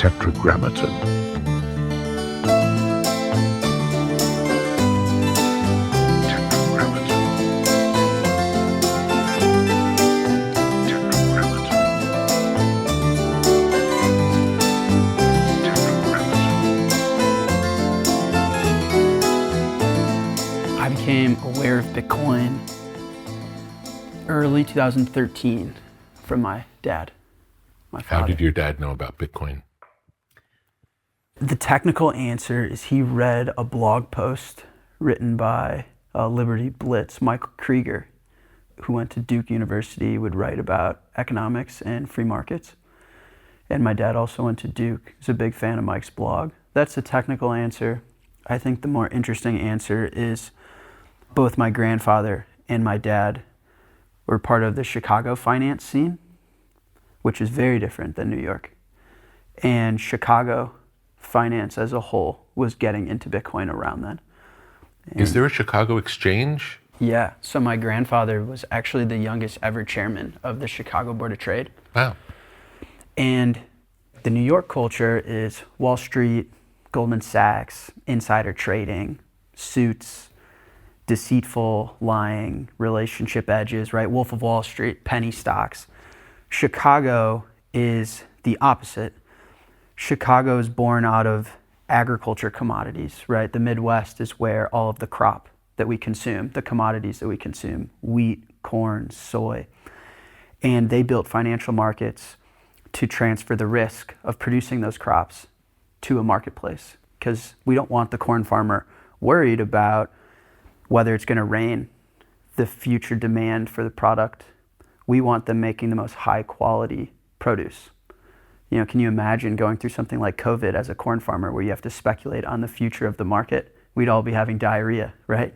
tetragrammaton. I became aware of Bitcoin early 2013 from my dad, my father. How did your dad know about Bitcoin? The technical answer is he read a blog post written by Liberty Blitz, Michael Krieger, who went to Duke University, would write about economics and free markets. And my dad also went to Duke. He's a big fan of Mike's blog. That's the technical answer. I think the more interesting answer is both my grandfather and my dad were part of the Chicago finance scene, which is very different than New York. And Chicago finance as a whole was getting into Bitcoin around then. Is there a Chicago exchange? Yeah, so my grandfather was actually the youngest ever chairman of the Chicago Board of Trade. Wow. And the New York culture is Wall Street, Goldman Sachs, insider trading, suits, deceitful, lying, relationship edges, right? Wolf of Wall Street, penny stocks. Chicago is the opposite. Chicago is born out of agriculture commodities, right? The Midwest is where all of the crop that we consume, the commodities that we consume, wheat, corn, soy. And they built financial markets to transfer the risk of producing those crops to a marketplace, because we don't want the corn farmer worried about whether it's going to rain, the future demand for the product. We want them making the most high quality produce. You know, can you imagine going through something like COVID as a corn farmer where you have to speculate on the future of the market? We'd all be having diarrhea, right?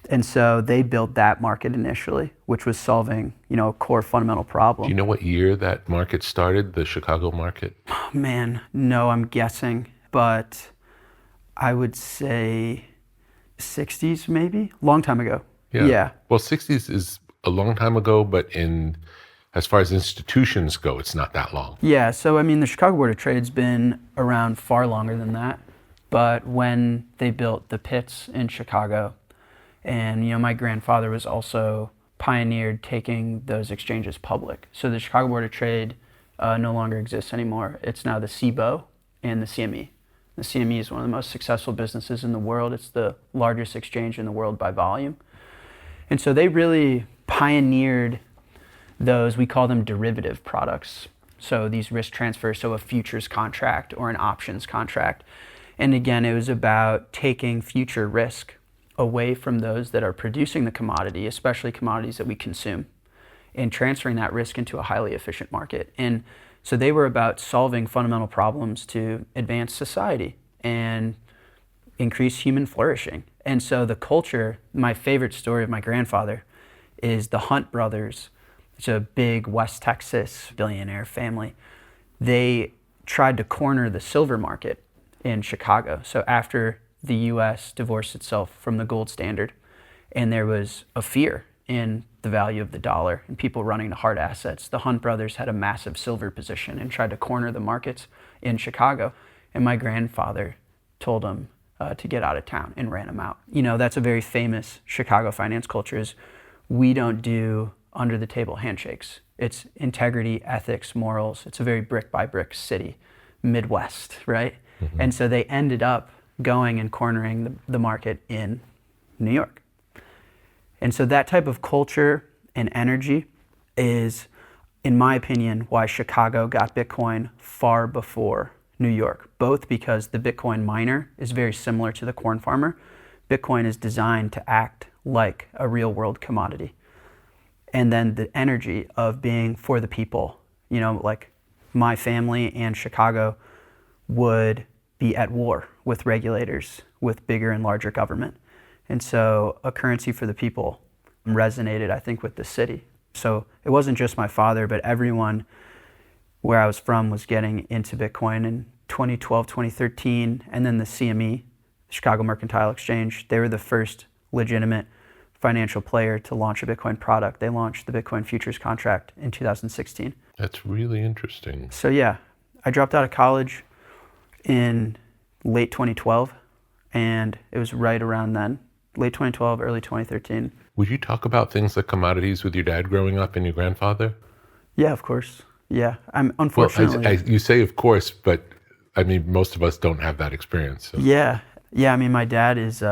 And so they built that market initially, which was solving, a core fundamental problem. Do you know what year that market started, the Chicago market? Oh, man, no, I'm guessing, but I would say 60s maybe, long time ago. Yeah. Well, 60s is a long time ago, but as far as institutions go, it's not that long. Yeah, so the Chicago Board of Trade's been around far longer than that. But when they built the pits in Chicago, and my grandfather was also pioneered taking those exchanges public. So the Chicago Board of Trade no longer exists anymore. It's now the CBOE and the CME. The CME is one of the most successful businesses in the world. It's the largest exchange in the world by volume. And so they really pioneered those, we call them derivative products. So these risk transfers, so a futures contract or an options contract. And again, it was about taking future risk away from those that are producing the commodity, especially commodities that we consume, and transferring that risk into a highly efficient market. And so they were about solving fundamental problems to advance society and increase human flourishing. And so the culture, my favorite story of my grandfather is the Hunt brothers. It's a big West Texas billionaire family. They tried to corner the silver market in Chicago. So after the US divorced itself from the gold standard, and there was a fear in the value of the dollar and people running to hard assets, the Hunt brothers had a massive silver position and tried to corner the markets in Chicago. And my grandfather told them to get out of town and ran them out. That's a very famous Chicago finance culture, is we don't do under the table handshakes. It's integrity, ethics, morals. It's a very brick by brick city, Midwest, right? Mm-hmm. And so they ended up going and cornering the market in New York. And so that type of culture and energy is, in my opinion, why Chicago got Bitcoin far before New York, both because the Bitcoin miner is very similar to the corn farmer. Bitcoin is designed to act like a real world commodity. And then the energy of being for the people, like my family and Chicago would be at war with regulators, with bigger and larger government. And so a currency for the people resonated, I think, with the city. So it wasn't just my father, but everyone where I was from was getting into Bitcoin in 2012, 2013. And then the CME, the Chicago Mercantile Exchange, they were the first legitimate financial player to launch a Bitcoin product. They launched the Bitcoin futures contract in 2016. That's really interesting. So yeah, I dropped out of college, in late 2012, and it was right around then, late 2012, early 2013. Would you talk about things like commodities with your dad growing up and your grandfather? Yeah, of course. Yeah, I'm Well, unfortunately. you say of course, but I mean, most of us don't have that experience. So. Yeah, yeah. I mean, my dad is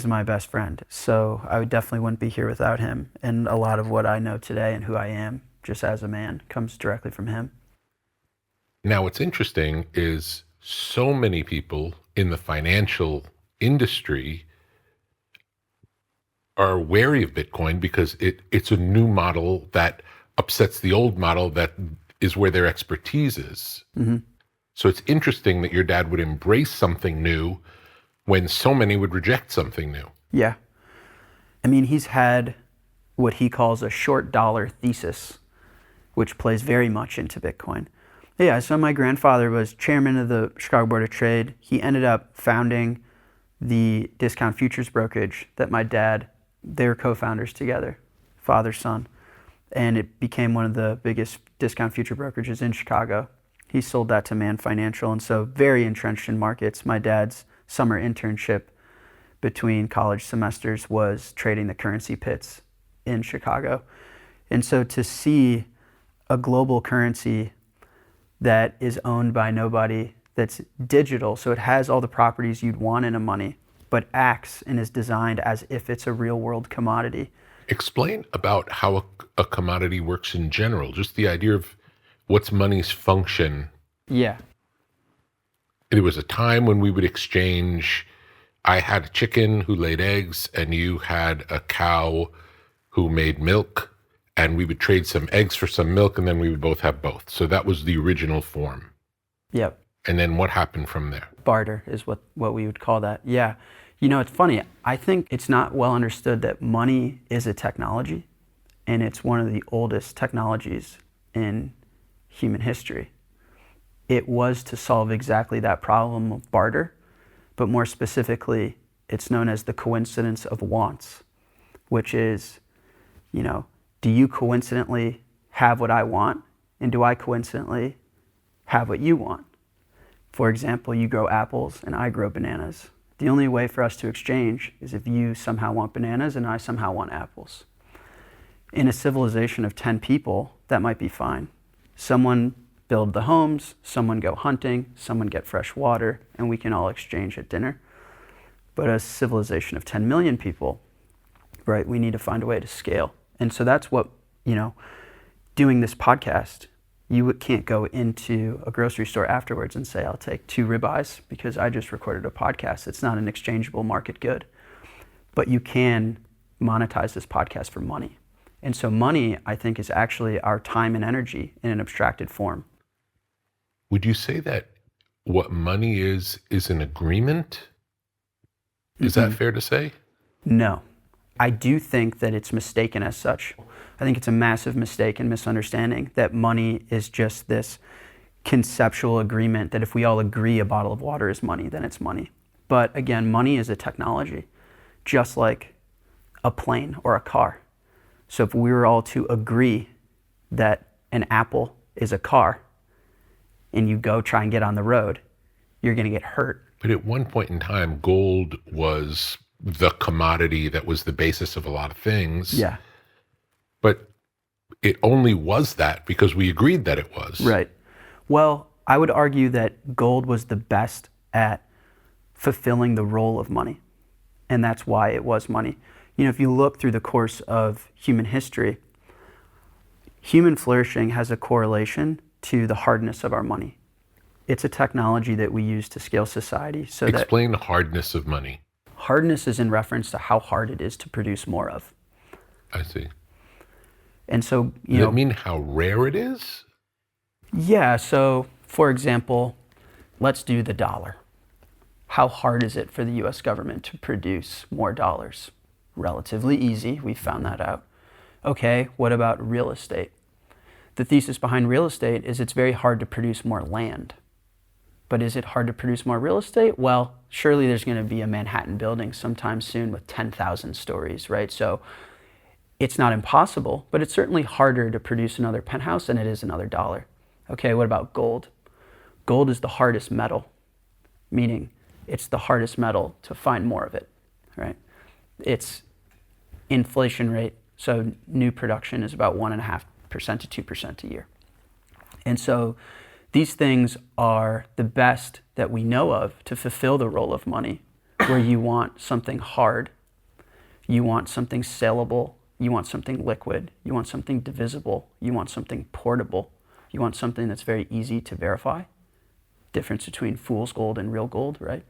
my best friend, so I would definitely wouldn't be here without him. And a lot of what I know today and who I am, just as a man, comes directly from him. Now, what's interesting is so many people in the financial industry are wary of Bitcoin because it's a new model that upsets the old model that is where their expertise is. Mm-hmm. So it's interesting that your dad would embrace something new when so many would reject something new. Yeah. I mean, he's had what he calls a short dollar thesis, which plays very much into Bitcoin. Yeah, so my grandfather was chairman of the Chicago Board of Trade. He ended up founding the discount futures brokerage that my dad, they were co-founders together, father, son. And it became one of the biggest discount future brokerages in Chicago. He sold that to Man Financial, and so very entrenched in markets. My dad's summer internship between college semesters was trading the currency pits in Chicago. And so to see a global currency that is owned by nobody, that's digital, so it has all the properties you'd want in a money, but acts and is designed as if it's a real world commodity. Explain about how a commodity works in general, just the idea of what's money's function. Yeah. There was a time when we would exchange, I had a chicken who laid eggs and you had a cow who made milk, and we would trade some eggs for some milk, and then we would both have both. So that was the original form. Yep. And then what happened from there? Barter is what we would call that. Yeah. You know, it's funny. I think it's not well understood that money is a technology, and it's one of the oldest technologies in human history. It was to solve exactly that problem of barter, but more specifically, it's known as the coincidence of wants, which is, you know, do you coincidentally have what I want, and do I coincidentally have what you want? For example, you grow apples and I grow bananas. The only way for us to exchange is if you somehow want bananas and I somehow want apples. In a civilization of 10 people, that might be fine. Someone build the homes, someone go hunting, someone get fresh water, and we can all exchange at dinner. But a civilization of 10 million people, right, we need to find a way to scale. And so that's what, you know, doing this podcast, you can't go into a grocery store afterwards and say, I'll take 2 ribeyes because I just recorded a podcast. It's not an exchangeable market good. But you can monetize this podcast for money. And so money, I think, is actually our time and energy in an abstracted form. Would you say that what money is an agreement? Is that fair to say? No. I do think that it's mistaken as such. I think it's a massive mistake and misunderstanding that money is just this conceptual agreement that if we all agree a bottle of water is money, then it's money. But again, money is a technology, just like a plane or a car. So if we were all to agree that an apple is a car and you go try and get on the road, you're going to get hurt. But at one point in time, gold was the commodity that was the basis of a lot of things. Yeah. But it only was that because we agreed that it was. Right. Well, I would argue that gold was the best at fulfilling the role of money. And that's why it was money. You know, if you look through the course of human history, human flourishing has a correlation to the hardness of our money. It's a technology that we use to scale society. So Explain the hardness of money. Hardness is in reference to how hard it is to produce more of. I see. And so, Does that mean how rare it is? Yeah. So, for example, let's do the dollar. How hard is it for the U.S. government to produce more dollars? Relatively easy. We found that out. Okay, what about real estate? The thesis behind real estate is it's very hard to produce more land. But is it hard to produce more real estate? Well, surely there's going to be a Manhattan building sometime soon with 10,000 stories, right? So it's not impossible, but it's certainly harder to produce another penthouse than it is another dollar. Okay, what about gold? Gold is the hardest metal, meaning it's the hardest metal to find more of it, right? Its inflation rate, so new production is about 1.5% to 2% a year. And so these things are the best that we know of to fulfill the role of money, where you want something hard, you want something saleable, you want something liquid, you want something divisible, you want something portable, you want something that's very easy to verify. Difference between fool's gold and real gold, right?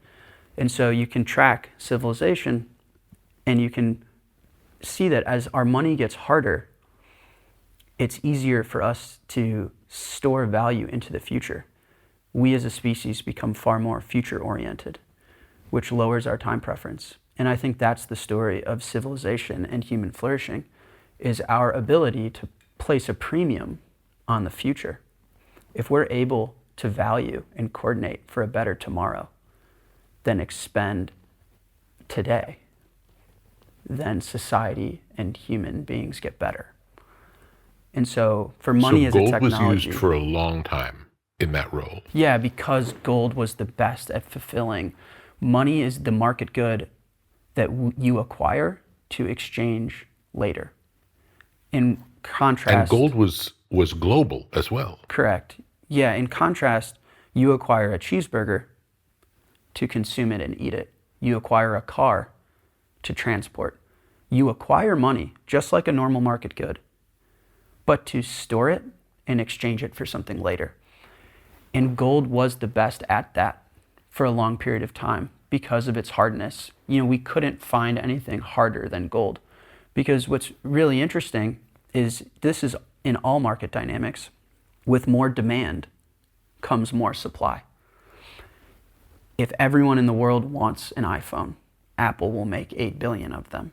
And so you can track civilization, and you can see that as our money gets harder, it's easier for us to store value into the future. We as a species become far more future-oriented, which lowers our time preference. And I think that's the story of civilization and human flourishing, is our ability to place a premium on the future. If we're able to value and coordinate for a better tomorrow, then expend today, then society and human beings get better. And so for money as a technology... So gold was used for a long time in that role. Yeah, because gold was the best at fulfilling. Money is the market good that you acquire to exchange later. In contrast... And gold was global as well. Correct. Yeah, in contrast, you acquire a cheeseburger to consume it and eat it. You acquire a car to transport. You acquire money just like a normal market good, but to store it and exchange it for something later. And gold was the best at that for a long period of time because of its hardness. We couldn't find anything harder than gold, because what's really interesting is this is in all market dynamics. With more demand comes more supply. If everyone in the world wants an iPhone, Apple will make 8 billion of them.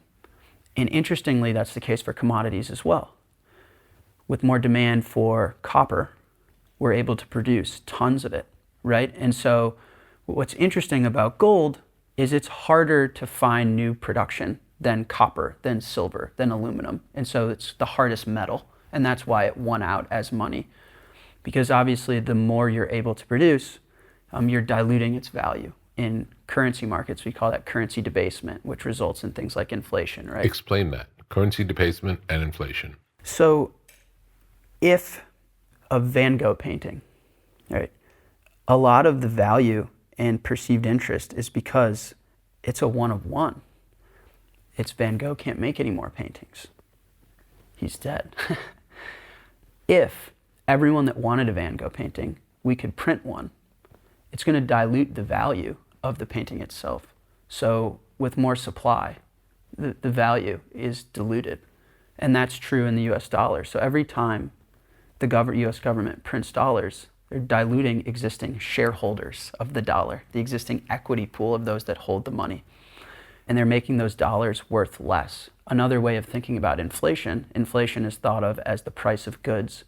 And interestingly, that's the case for commodities as well. With more demand for copper, we're able to produce tons of it, right? And so what's interesting about gold is it's harder to find new production than copper, than silver, than aluminum. And so it's the hardest metal. And that's why it won out as money. Because obviously the more you're able to produce, you're diluting its value. In currency markets, we call that currency debasement, which results in things like inflation, right? Explain that. Currency debasement and inflation. So if a Van Gogh painting, right, a lot of the value and perceived interest is because it's a one of one. It's Van Gogh can't make any more paintings. He's dead. If everyone that wanted a Van Gogh painting, we could print one, it's going to dilute the value of the painting itself. So with more supply, the value is diluted. And that's true in the US dollar. So every time the US government prints dollars, they're diluting existing shareholders of the dollar, the existing equity pool of those that hold the money. And they're making those dollars worth less. Another way of thinking about inflation is thought of as the price of goods,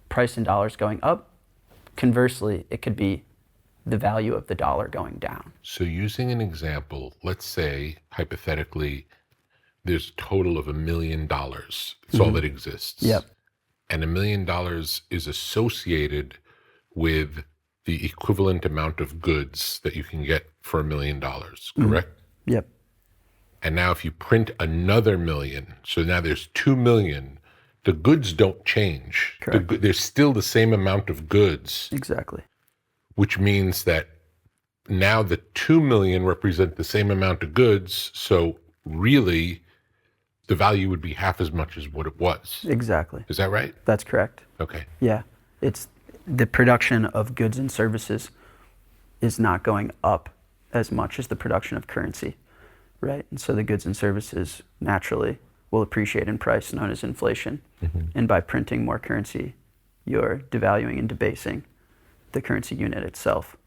price in dollars going up. Conversely, it could be the value of the dollar going down. So using an example, let's say, hypothetically, there's a total of $1 million. It's all that exists. Yep. And $1 million is associated with the equivalent amount of goods that you can get for $1 million, correct? Yep. And now if you print another million, so now there's 2 million, the goods don't change. Correct. There's still the same amount of goods. Exactly. Which means that now the 2 million represent the same amount of goods. So really, the value would be half as much as what it was. Exactly. Is that right? That's correct. Okay. Yeah. It's the production of goods and services is not going up as much as the production of currency, right? And so the goods and services naturally will appreciate in price, known as inflation. Mm-hmm. And by printing more currency, you're devaluing and debasing the currency unit itself.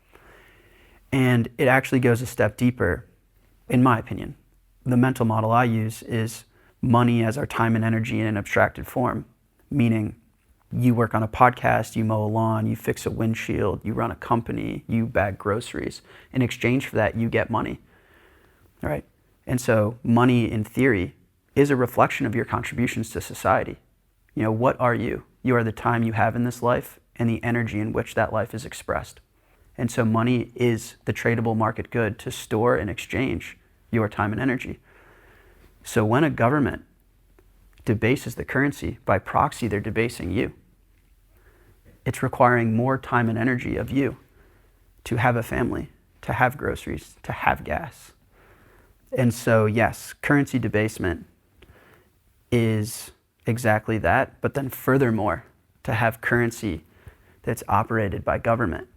And it actually goes a step deeper, in my opinion. The mental model I use is money as our time and energy in an abstracted form, meaning you work on a podcast, you mow a lawn, you fix a windshield, you run a company, you bag groceries. In exchange for that, you get money, all right? And so money, in theory, is a reflection of your contributions to society. What are you? You are the time you have in this life and the energy in which that life is expressed. And so money is the tradable market good to store and exchange your time and energy. So when a government debases the currency, by proxy, they're debasing you. It's requiring more time and energy of you to have a family, to have groceries, to have gas. And so, yes, currency debasement is exactly that, but then furthermore, to have currency that's operated by government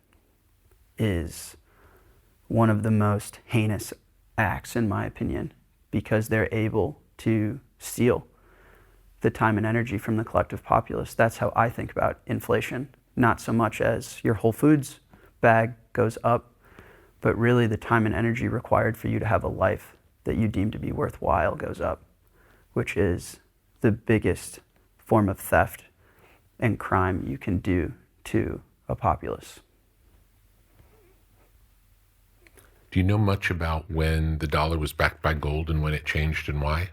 is one of the most heinous acts, in my opinion, because they're able to steal the time and energy from the collective populace. That's how I think about inflation, not so much as your Whole Foods bag goes up, but really the time and energy required for you to have a life that you deem to be worthwhile goes up, which is the biggest form of theft and crime you can do to a populace. Do you know much about when the dollar was backed by gold and when it changed and why?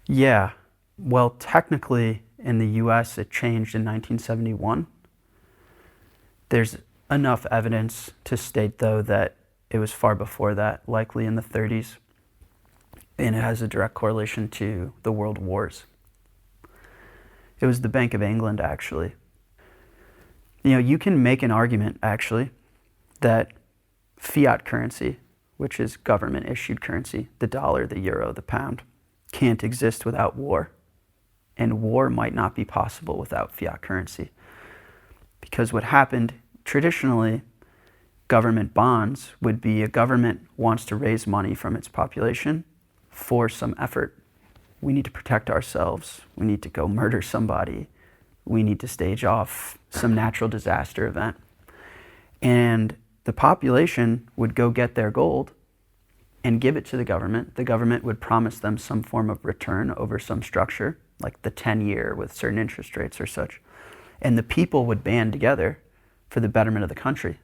Yeah. Well, technically, in the US, it changed in 1971. There's enough evidence to state, though, that it was far before that, likely in the 30s. And it has a direct correlation to the world wars. It was the Bank of England, actually. You know, you can make an argument, actually, that fiat currency, which is government-issued currency, the dollar, the euro, the pound, can't exist without war. And war might not be possible without fiat currency. Because what happened traditionally, government bonds would be a government wants to raise money from its population for some effort. We need to protect ourselves. We need to go murder somebody. We need to stage off some natural disaster event. And the population would go get their gold and give it to the government. The government would promise them some form of return over some structure, like the 10-year with certain interest rates or such. And the people would band together for the betterment of the country.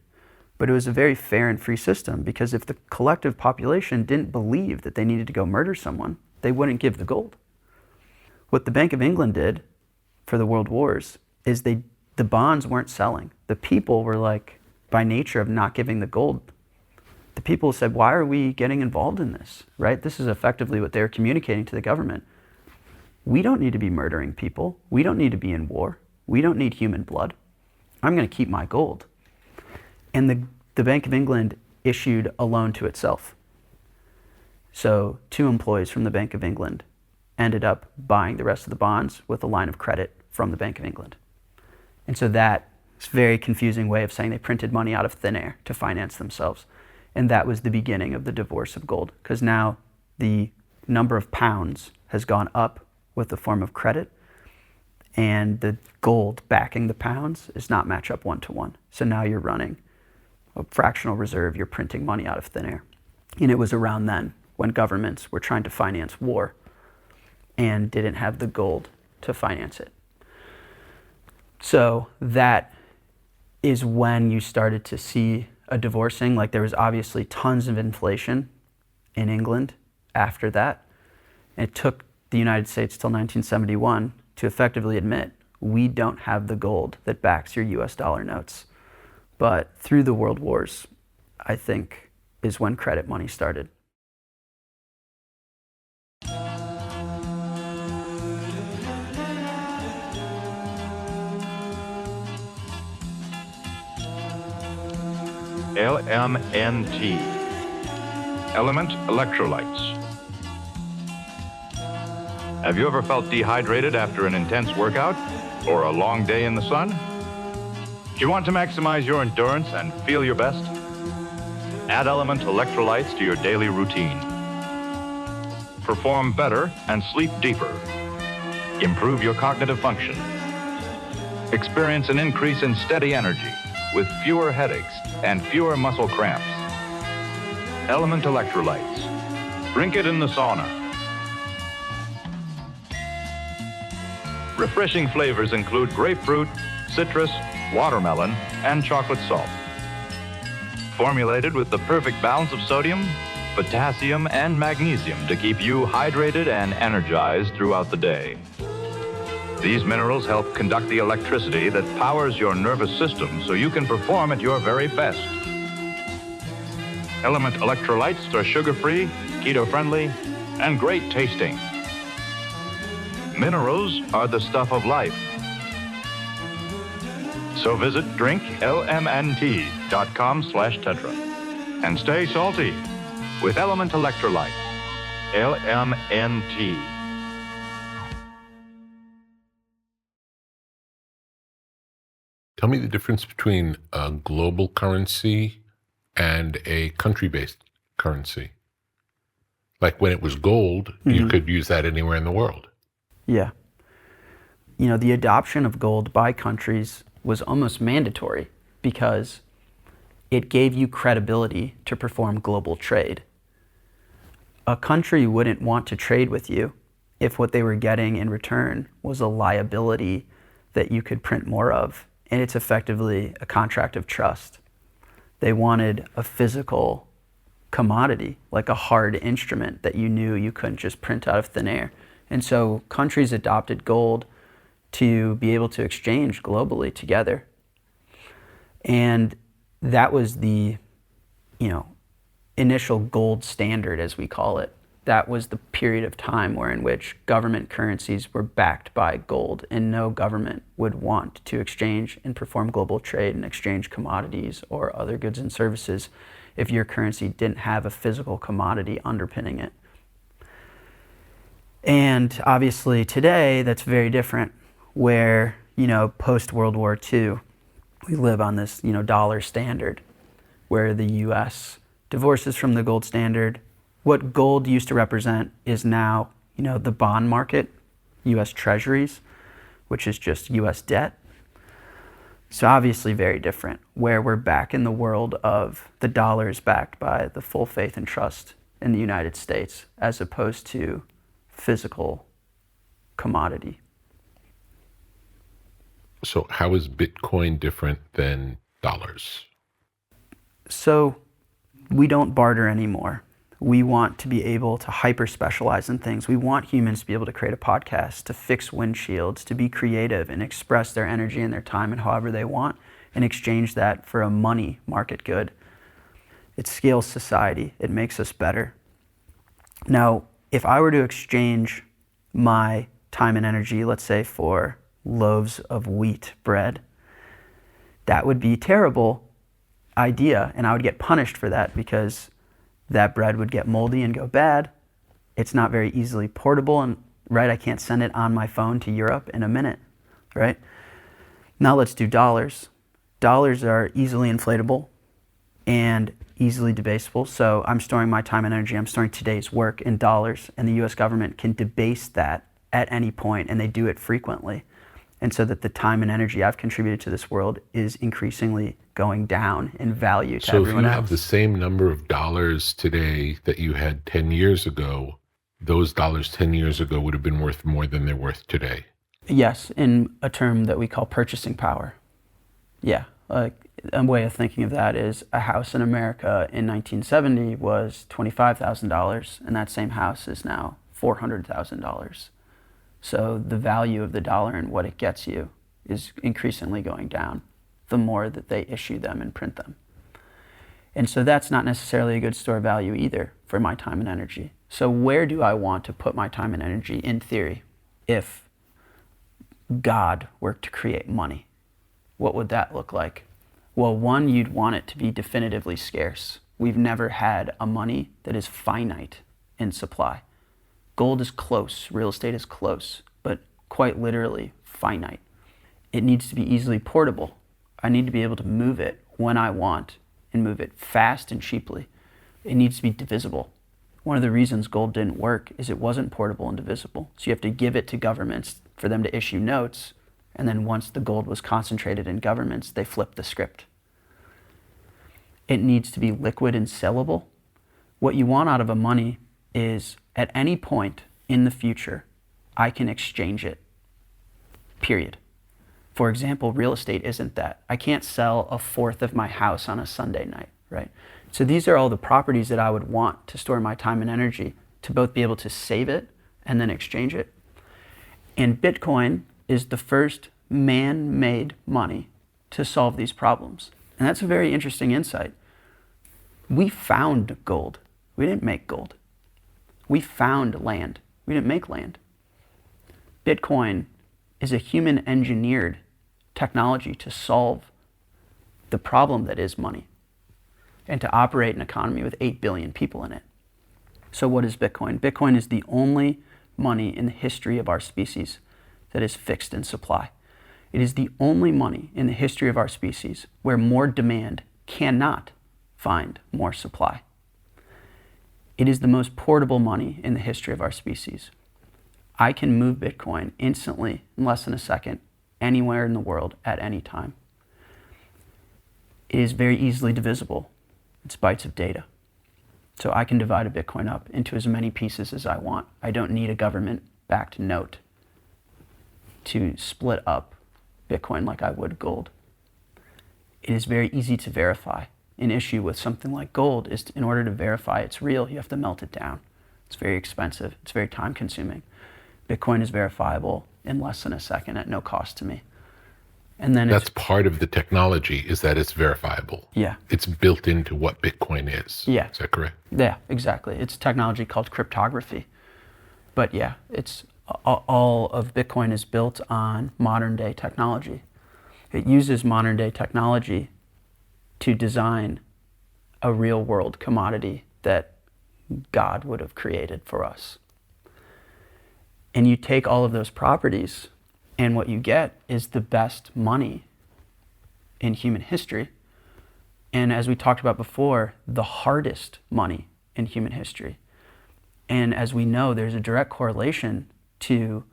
But it was a very fair and free system, because if the collective population didn't believe that they needed to go murder someone, they wouldn't give the gold. What the Bank of England did for the world wars is the bonds weren't selling. The people were like, by nature of not giving the gold, the people said, why are we getting involved in this, right? This is effectively what they're communicating to the government. We don't need to be murdering people. We don't need to be in war. We don't need human blood. I'm going to keep my gold. And the Bank of England issued a loan to itself. So 2 employees from the Bank of England ended up buying the rest of the bonds with a line of credit from the Bank of England. And so that is a very confusing way of saying they printed money out of thin air to finance themselves. And that was the beginning of the divorce of gold, because now the number of pounds has gone up with the form of credit, and the gold backing the pounds is not match up 1-to-1. So now you're running a fractional reserve, you're printing money out of thin air. And it was around then when governments were trying to finance war and didn't have the gold to finance it. So that is when you started to see a divorcing. Like, there was obviously tons of inflation in England after that. It took the United States till 1971 to effectively admit, we don't have the gold that backs your US dollar notes. But through the world wars, I think, is when credit money started. LMNT Element Electrolytes. Have you ever felt dehydrated after an intense workout or a long day in the sun? Do you want to maximize your endurance and feel your best? Add Element Electrolytes to your daily routine. Perform better and sleep deeper. Improve your cognitive function. Experience an increase in steady energy with fewer headaches and fewer muscle cramps. Element Electrolytes. Drink it in the sauna. Refreshing flavors include grapefruit, citrus, watermelon, and chocolate salt. Formulated with the perfect balance of sodium, potassium, and magnesium to keep you hydrated and energized throughout the day. These minerals help conduct the electricity that powers your nervous system so you can perform at your very best. LMNT Electrolytes are sugar-free, keto-friendly, and great tasting. Minerals are the stuff of life. So visit drinklmnt.com/tetra and stay salty with LMNT Electrolytes. LMNT. Tell me the difference between a global currency and a country-based currency. Like when it was gold, you could use that anywhere in the world. Yeah. The adoption of gold by countries was almost mandatory because it gave you credibility to perform global trade. A country wouldn't want to trade with you if what they were getting in return was a liability that you could print more of, and it's effectively a contract of trust. They wanted a physical commodity, like a hard instrument that you knew you couldn't just print out of thin air. And so countries adopted gold to be able to exchange globally together. And that was the, initial gold standard, as we call it. That was the period of time in which government currencies were backed by gold, and no government would want to exchange and perform global trade and exchange commodities or other goods and services if your currency didn't have a physical commodity underpinning it. And obviously today, that's very different, where, post-World War II, we live on this, dollar standard, where the U.S. divorces from the gold standard. What gold used to represent is now, the bond market, U.S. treasuries, which is just U.S. debt. So obviously very different, where we're back in the world of the dollar is backed by the full faith and trust in the United States, as opposed to physical commodity. So how is Bitcoin different than dollars? So we don't barter anymore. We want to be able to hyper-specialize in things. We want humans to be able to create a podcast, to fix windshields, to be creative and express their energy and their time in however they want, and exchange that for a money market good. It scales society. It makes us better. Now, if I were to exchange my time and energy, let's say for loaves of wheat bread, that would be a terrible idea, and I would get punished for that because that bread would get moldy and go bad. It's not very easily portable, and I can't send it on my phone to Europe in a minute, right? Now let's do dollars. Dollars are easily inflatable and easily debasable. So I'm storing my time and energy, I'm storing today's work in dollars, and the US government can debase that at any point, and they do it frequently. And so that the time and energy I've contributed to this world is increasingly going down in value to everyone else. So if you have the same number of dollars today that you had 10 years ago, those dollars 10 years ago would have been worth more than they're worth today. Yes, in a term that we call purchasing power. Yeah, a way of thinking of that is a house in America in 1970 was $25,000, and that same house is now $400,000. So the value of the dollar and what it gets you is increasingly going down the more that they issue them and print them. And so that's not necessarily a good store of value either for my time and energy. So where do I want to put my time and energy in theory? If God were to create money, what would that look like? Well, one, you'd want it to be definitively scarce. We've never had a money that is finite in supply. Gold is close, real estate is close, but quite literally finite. It needs to be easily portable. I need to be able to move it when I want and move it fast and cheaply. It needs to be divisible. One of the reasons gold didn't work is it wasn't portable and divisible. So you have to give it to governments for them to issue notes, and then once the gold was concentrated in governments, they flipped the script. It needs to be liquid and sellable. What you want out of a money is at any point in the future, I can exchange it, period. For example, real estate isn't that. I can't sell a fourth of my house on a Sunday night, right? So these are all the properties that I would want to store my time and energy, to both be able to save it and then exchange it. And Bitcoin is the first man-made money to solve these problems. And that's a very interesting insight. We found gold. We didn't make gold. We found land. We didn't make land. Bitcoin is a human-engineered technology to solve the problem that is money and to operate an economy with 8 billion people in it. So what is Bitcoin? Bitcoin is the only money in the history of our species that is fixed in supply. It is the only money in the history of our species where more demand cannot find more supply. It is the most portable money in the history of our species. I can move Bitcoin instantly, in less than a second, anywhere in the world at any time. It is very easily divisible. It's bytes of data. So I can divide a Bitcoin up into as many pieces as I want. I don't need a government-backed note to split up Bitcoin like I would gold. It is very easy to verify. An issue with something like gold is in order to verify it's real, you have to melt it down. It's very expensive. It's very time-consuming. Bitcoin is verifiable in less than a second at no cost to me. And then that's part of the technology, is that it's verifiable. Yeah. It's built into what Bitcoin is. Yeah. Is that correct? Yeah, exactly. It's technology called cryptography. But yeah, it's all of Bitcoin is built on modern day technology. It uses modern day technology to design a real world commodity that God would have created for us. And you take all of those properties, and what you get is the best money in human history. And as we talked about before, the hardest money in human history. And as we know, there's a direct correlation to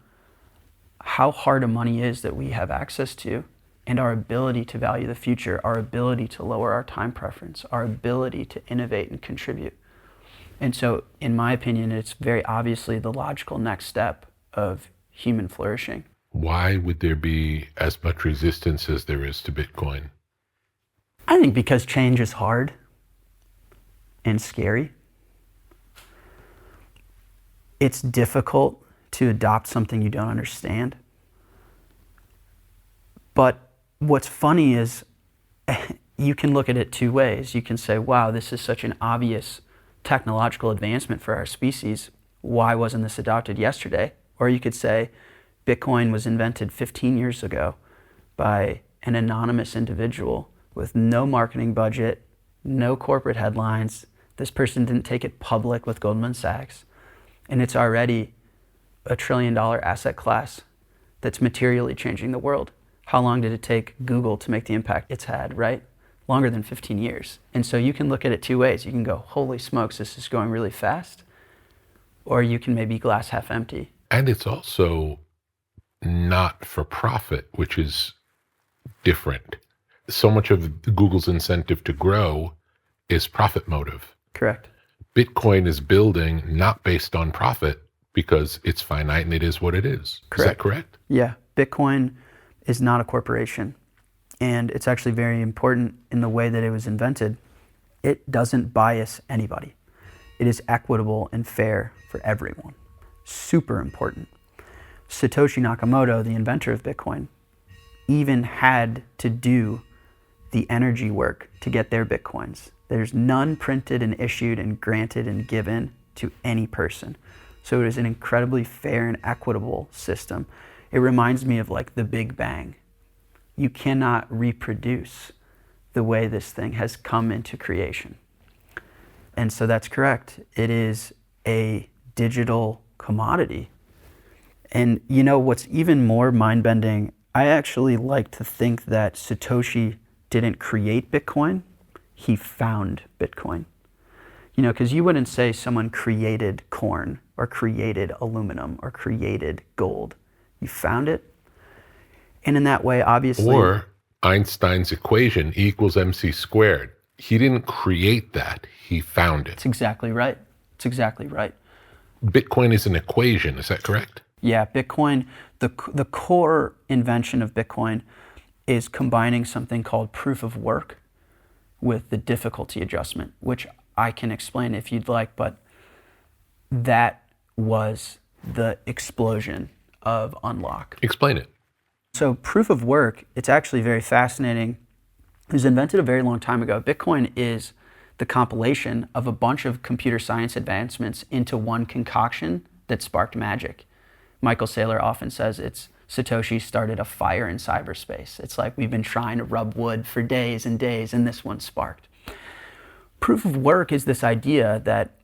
how hard a money is that we have access to and our ability to value the future, our ability to lower our time preference, our ability to innovate and contribute. And so, in my opinion, it's very obviously the logical next step of human flourishing. Why would there be as much resistance as there is to Bitcoin? I think because change is hard and scary. It's difficult to adopt something you don't understand. But what's funny is you can look at it two ways. You can say, wow, this is such an obvious technological advancement for our species. Why wasn't this adopted yesterday? Or you could say, Bitcoin was invented 15 years ago by an anonymous individual with no marketing budget, no corporate headlines. This person didn't take it public with Goldman Sachs. And it's already a $1 trillion asset class that's materially changing the world. How long did it take Google to make the impact it's had, right? Longer than 15 years. And so you can look at it two ways. You can go, holy smokes, this is going really fast. Or you can maybe glass half empty. And it's also not for profit, which is different. So much of Google's incentive to grow is profit motive. Correct. Bitcoin is building not based on profit because it's finite and it is what it is. Correct. Is that correct? Yeah. Bitcoin is not a corporation. And it's actually very important in the way that it was invented. It doesn't bias anybody. It is equitable and fair for everyone. Super important. Satoshi Nakamoto, the inventor of Bitcoin, even had to do the energy work to get their Bitcoins. There's none printed and issued and granted and given to any person. So it is an incredibly fair and equitable system. It reminds me of like the Big Bang. You cannot reproduce the way this thing has come into creation. And so that's correct. It is a digital commodity. And you know what's even more mind-bending, I actually like to think that Satoshi didn't create Bitcoin, he found Bitcoin. You know, because you wouldn't say someone created corn or created aluminum or created gold. You found it. And in that way, obviously... Or Einstein's equation, E equals mc squared. He didn't create that, he found it. It's exactly right. It's exactly right. Bitcoin is an equation, is that correct? Yeah, Bitcoin, the core invention of Bitcoin is combining something called proof of work with the difficulty adjustment, which I can explain if you'd like, but that was the explosion of unlock. Explain it. So proof of work, it's actually very fascinating. It was invented a very long time ago. Bitcoin is the compilation of a bunch of computer science advancements into one concoction that sparked magic. Michael Saylor often says it's Satoshi started a fire in cyberspace. It's like we've been trying to rub wood for days and days, and this one sparked. Proof of work is this idea that,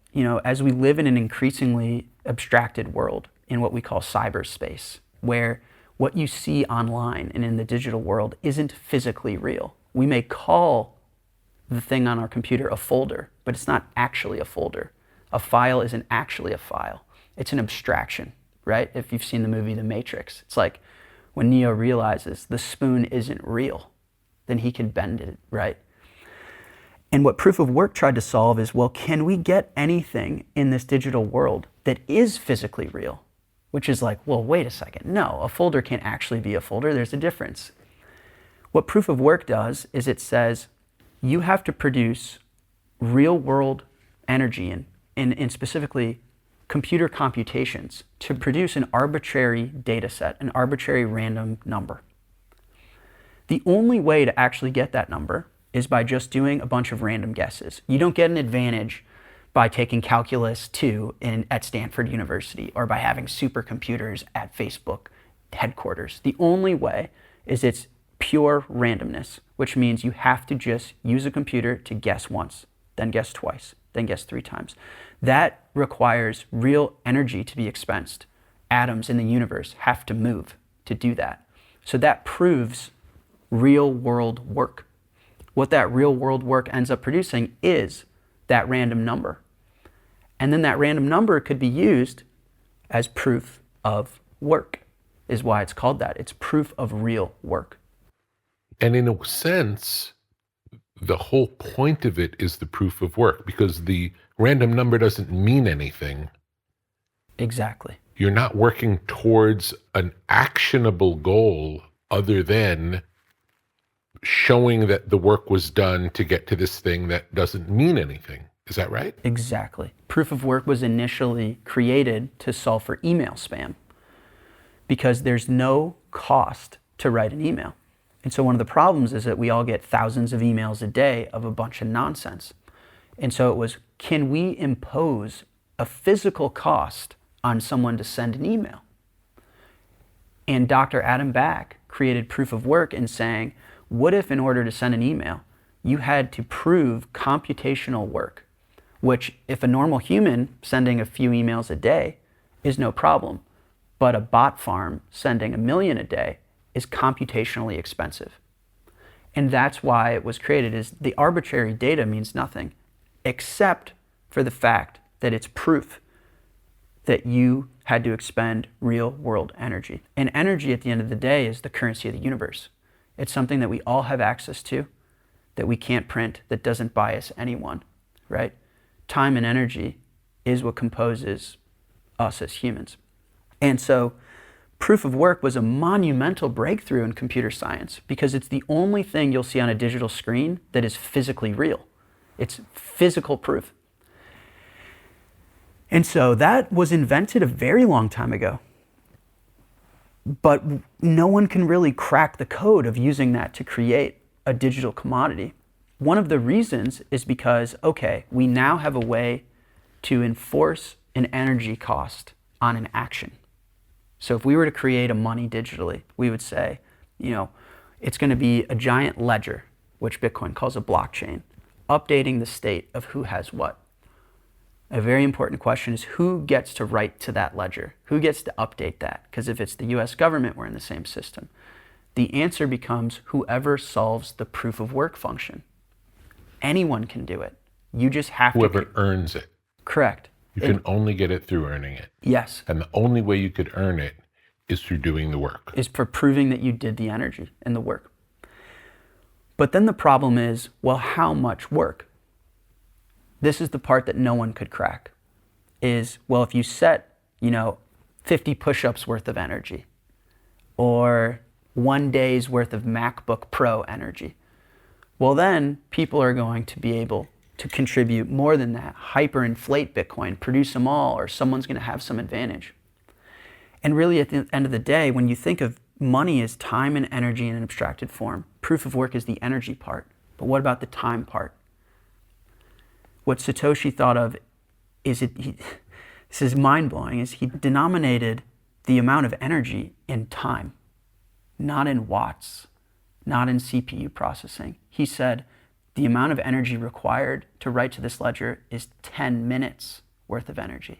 as we live in an increasingly abstracted world in what we call cyberspace, where what you see online and in the digital world isn't physically real. We may call the thing on our computer a folder, but it's not actually a folder. A file isn't actually a file. It's an abstraction, right? If you've seen the movie The Matrix, it's like when Neo realizes the spoon isn't real, then he can bend it, right? And what proof of work tried to solve is, well, can we get anything in this digital world that is physically real? Which is like, well, wait a second. No, a folder can't actually be a folder. There's a difference. What proof of work does is it says you have to produce real world energy and specifically computer computations to produce an arbitrary data set, an arbitrary random number. The only way to actually get that number is by just doing a bunch of random guesses. You don't get an advantage by taking Calculus 2 at Stanford University or by having supercomputers at Facebook headquarters. The only way is it's pure randomness, which means you have to just use a computer to guess once, then guess twice, then guess 3 times. That requires real energy to be expensed. Atoms in the universe have to move to do that. So that proves real world work. What that real world work ends up producing is that random number. And then that random number could be used as proof of work, is why it's called that. It's proof of real work. And in a sense, the whole point of it is the proof of work, because the random number doesn't mean anything. Exactly. You're not working towards an actionable goal other than showing that the work was done to get to this thing that doesn't mean anything. Is that right? Exactly. Proof of work was initially created to solve for email spam because there's no cost to write an email. And so one of the problems is that we all get thousands of emails a day of a bunch of nonsense. And so it was, can we impose a physical cost on someone to send an email? And Dr. Adam Back created proof of work in saying, what if in order to send an email, you had to prove computational work, which if a normal human sending a few emails a day is no problem, but a bot farm sending 1 million a day is computationally expensive. And that's why it was created, is the arbitrary data means nothing, except for the fact that it's proof that you had to expend real world energy. And energy at the end of the day is the currency of the universe. It's something that we all have access to, that we can't print, that doesn't bias anyone, right? Time and energy is what composes us as humans. And so proof of work was a monumental breakthrough in computer science because it's the only thing you'll see on a digital screen that is physically real. It's physical proof. And so that was invented a very long time ago. But no one can really crack the code of using that to create a digital commodity. One of the reasons is because, okay, we now have a way to enforce an energy cost on an action. So if we were to create a money digitally, we would say, it's going to be a giant ledger, which Bitcoin calls a blockchain, updating the state of who has what. A very important question is who gets to write to that ledger? Who gets to update that? Because if it's the US government, we're in the same system. The answer becomes whoever solves the proof of work function. Anyone can do it. You just have Whoever earns it. Correct. You can only get it through earning it. Yes. And the only way you could earn it is through doing the work. Is for proving that you did the energy and the work. But then the problem is, well, how much work? This is the part that no one could crack. Is, well, if you set, 50 push-ups worth of energy or 1 day's worth of MacBook Pro energy, well, then people are going to be able to contribute more than that, hyperinflate Bitcoin, produce them all, or someone's going to have some advantage. And really, at the end of the day, when you think of money as time and energy in an abstracted form, proof of work is the energy part. But what about the time part? what Satoshi thought of is this is mind-blowing, is he denominated the amount of energy in time, not in watts, not in CPU processing. He said the amount of energy required to write to this ledger is 10 minutes worth of energy.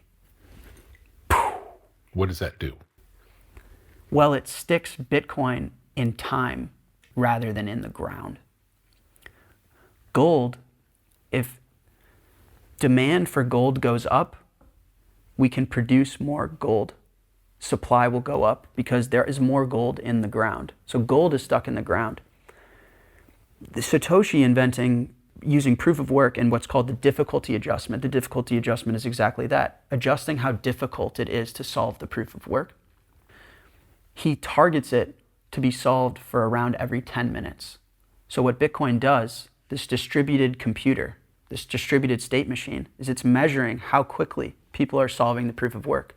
What does that do? Well, it sticks Bitcoin in time rather than in the ground. Gold, if demand for gold goes up, we can produce more gold. Supply will go up because there is more gold in the ground. So gold is stuck in the ground. The Satoshi inventing using proof of work and what's called the difficulty adjustment. The difficulty adjustment is exactly that, adjusting how difficult it is to solve the proof of work. He targets it to be solved for around every 10 minutes. So what Bitcoin does, this distributed computer, this distributed state machine, is it's measuring how quickly people are solving the proof of work,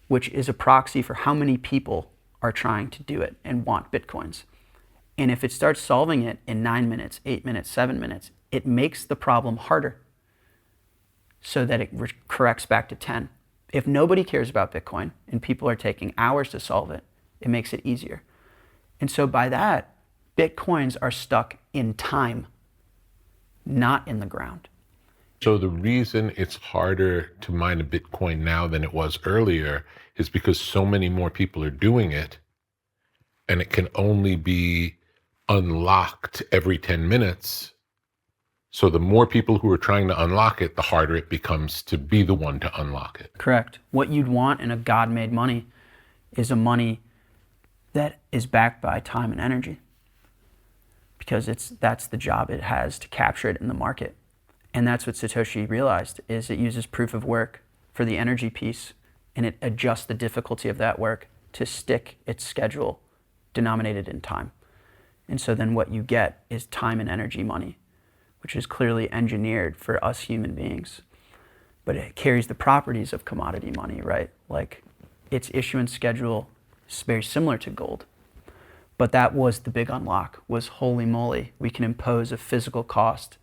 which is a proxy for how many people are trying to do it and want Bitcoins. And if it starts solving it in 9 minutes, 8 minutes, 7 minutes, it makes the problem harder so that it corrects back to 10. If nobody cares about Bitcoin and people are taking hours to solve it, it makes it easier. And so by that, Bitcoins are stuck in time, not in the ground. So the reason it's harder to mine a Bitcoin now than it was earlier is because so many more people are doing it, and it can only be unlocked every 10 minutes. So the more people who are trying to unlock it, the harder it becomes to be the one to unlock it. Correct. What you'd want in a God-made money is a money that is backed by time and energy, because that's the job it has to capture it in the market. And that's what Satoshi realized, is it uses proof of work for the energy piece, and it adjusts the difficulty of that work to stick its schedule denominated in time. And so then what you get is time and energy money, which is clearly engineered for us human beings. But it carries the properties of commodity money, right? Like its issuance schedule is very similar to gold. But that was the big unlock, was holy moly, we can impose a physical cost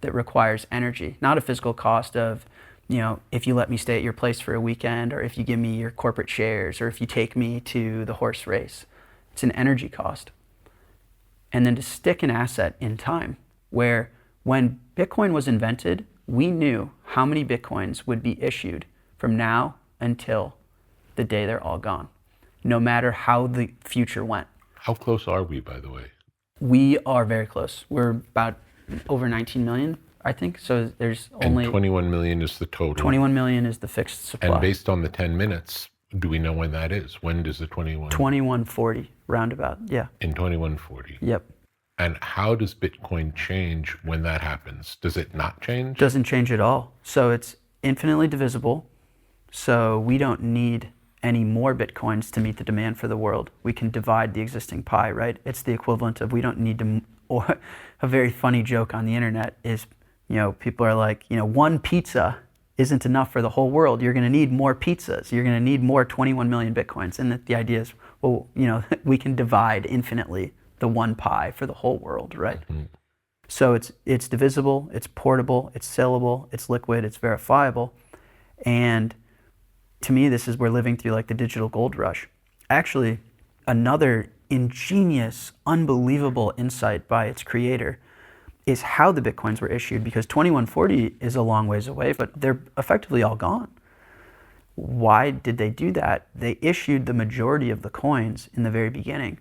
that requires energy, not a physical cost of, if you let me stay at your place for a weekend, or if you give me your corporate shares, or if you take me to the horse race. It's an energy cost. And then to stick an asset in time, where when Bitcoin was invented, we knew how many Bitcoins would be issued from now until the day they're all gone, no matter how the future went. How close are we, by the way? We are very close. We're about over 19 million, I think. So there's only... And 21 million is the total. 21 million is the fixed supply. And based on the 10 minutes, do we know when that is? When does the 21... 2140, roundabout, yeah. In 2140? Yep. And how does Bitcoin change when that happens? Does it not change? Doesn't change at all. So it's infinitely divisible. So we don't need any more Bitcoins to meet the demand for the world. We can divide the existing pie, right? It's the equivalent of we don't need to... Or a very funny joke on the internet is, people are like, one pizza isn't enough for the whole world. You're going to need more pizzas. You're going to need more 21 million Bitcoins. And the idea is, well, we can divide infinitely the one pie for the whole world, right? Mm-hmm. So it's divisible, it's portable, it's sellable, it's liquid, it's verifiable. And to me, this is, we're living through like the digital gold rush. Actually, another ingenious, unbelievable insight by its creator is how the Bitcoins were issued, because 2140 is a long ways away, but they're effectively all gone. Why did they do that? They issued the majority of the coins in the very beginning.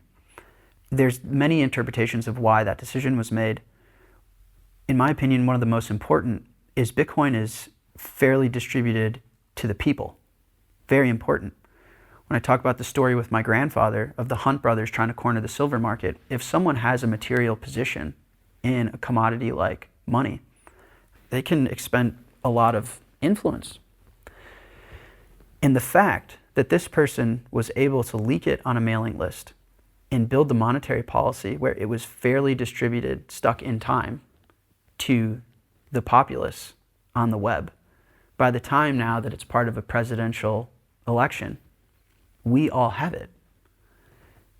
There's many interpretations of why that decision was made. In my opinion, one of the most important is Bitcoin is fairly distributed to the people. Very important. When I talk about the story with my grandfather of the Hunt brothers trying to corner the silver market, if someone has a material position in a commodity like money, they can expend a lot of influence. And the fact that this person was able to leak it on a mailing list and build the monetary policy where it was fairly distributed, stuck in time, to the populace on the web, by the time now that it's part of a presidential election, we all have it.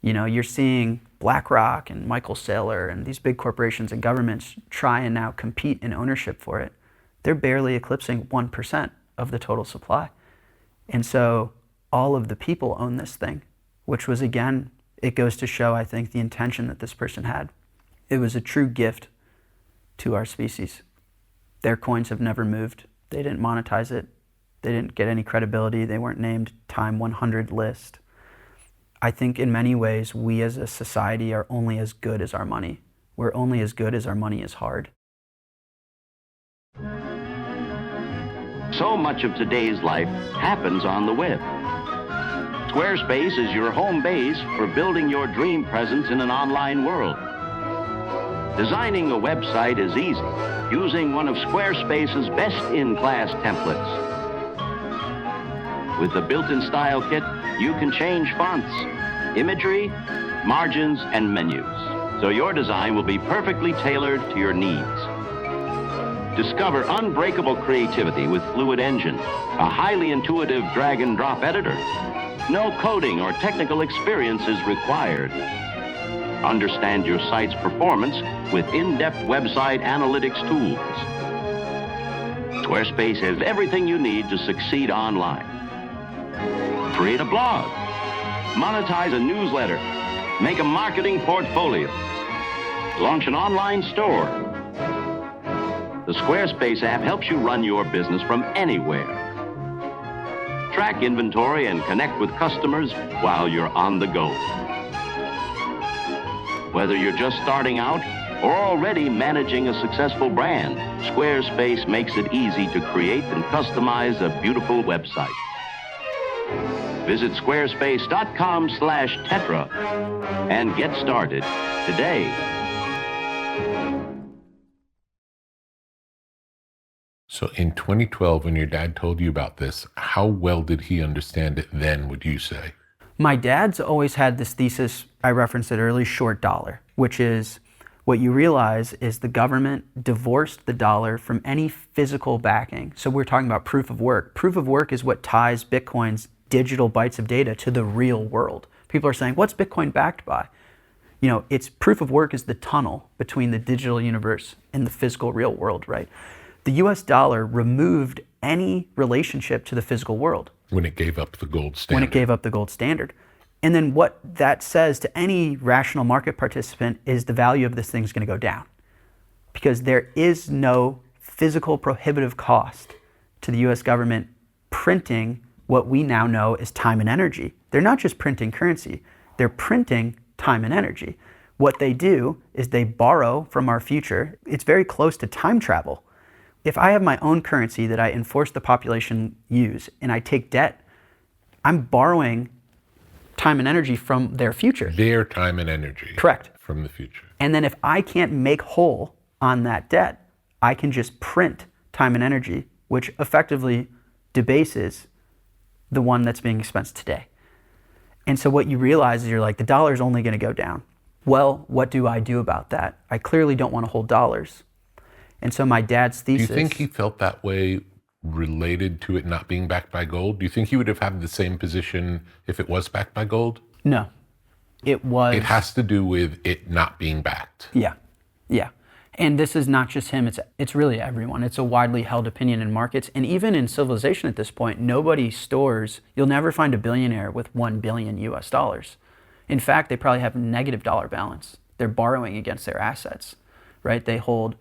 You're seeing BlackRock and Michael Saylor and these big corporations and governments try and now compete in ownership for it. they're barely eclipsing 1% of the total supply. And so all of the people own this thing, which was, again, it goes to show, I think, the intention that this person had. It was a true gift to our species. Their coins have never moved. They didn't monetize it. They didn't get any credibility. They weren't named Time 100 list. I think in many ways, we as a society are only as good as our money. We're only as good as our money is hard. So much of today's life happens on the web. Squarespace is your home base for building your dream presence in an online world. Designing a website is easy, using one of Squarespace's best-in-class templates. With the built-in style kit, you can change fonts, imagery, margins, and menus, so your design will be perfectly tailored to your needs. Discover unbreakable creativity with Fluid Engine, a highly intuitive drag-and-drop editor. No coding or technical experience is required. Understand your site's performance with in-depth website analytics tools. Squarespace has everything you need to succeed online. Create a blog, monetize a newsletter, make a marketing portfolio, launch an online store. The Squarespace app helps you run your business from anywhere. Track inventory and connect with customers while you're on the go. Whether you're just starting out or already managing a successful brand, Squarespace makes it easy to create and customize a beautiful website. Visit squarespace.com/tetra and get started today. So in 2012, when your dad told you about this, how well did he understand it then, would you say? My dad's always had this thesis, I referenced it earlier, short dollar, which is what you realize is the government divorced the dollar from any physical backing. So we're talking about proof of work. Proof of work is what ties Bitcoin's digital bytes of data to the real world. People are saying, what's Bitcoin backed by? You know, it's proof of work is the tunnel between the digital universe and the physical real world, right? The US dollar removed any relationship to the physical world. When it gave up the gold standard. When it gave up the gold standard. And then what that says to any rational market participant is the value of this thing is going to go down. Because there is no physical prohibitive cost to the US government printing what we now know as time and energy. They're not just printing currency, they're printing time and energy. What they do is they borrow from our future. It's very close to time travel. If I have my own currency that I enforce the population use and I take debt, I'm borrowing time and energy from their future. Their time and energy. Correct. From the future. And then if I can't make whole on that debt, I can just print time and energy, which effectively debases the one that's being expensed today. And so what you realize is you're like, the dollar is only going to go down. Well, what do I do about that? I clearly don't want to hold dollars. And so my dad's thesis... Do you think he felt that way related to it not being backed by gold? Do you think he would have had the same position if it was backed by gold? No. It was... It has to do with it not being backed. Yeah. And this is not just him, it's really everyone. It's a widely held opinion in markets. And even in civilization at this point, nobody stores... You'll never find a billionaire with $1 billion US dollars. In fact, they probably have a negative dollar balance. They're borrowing against their assets, right? They hold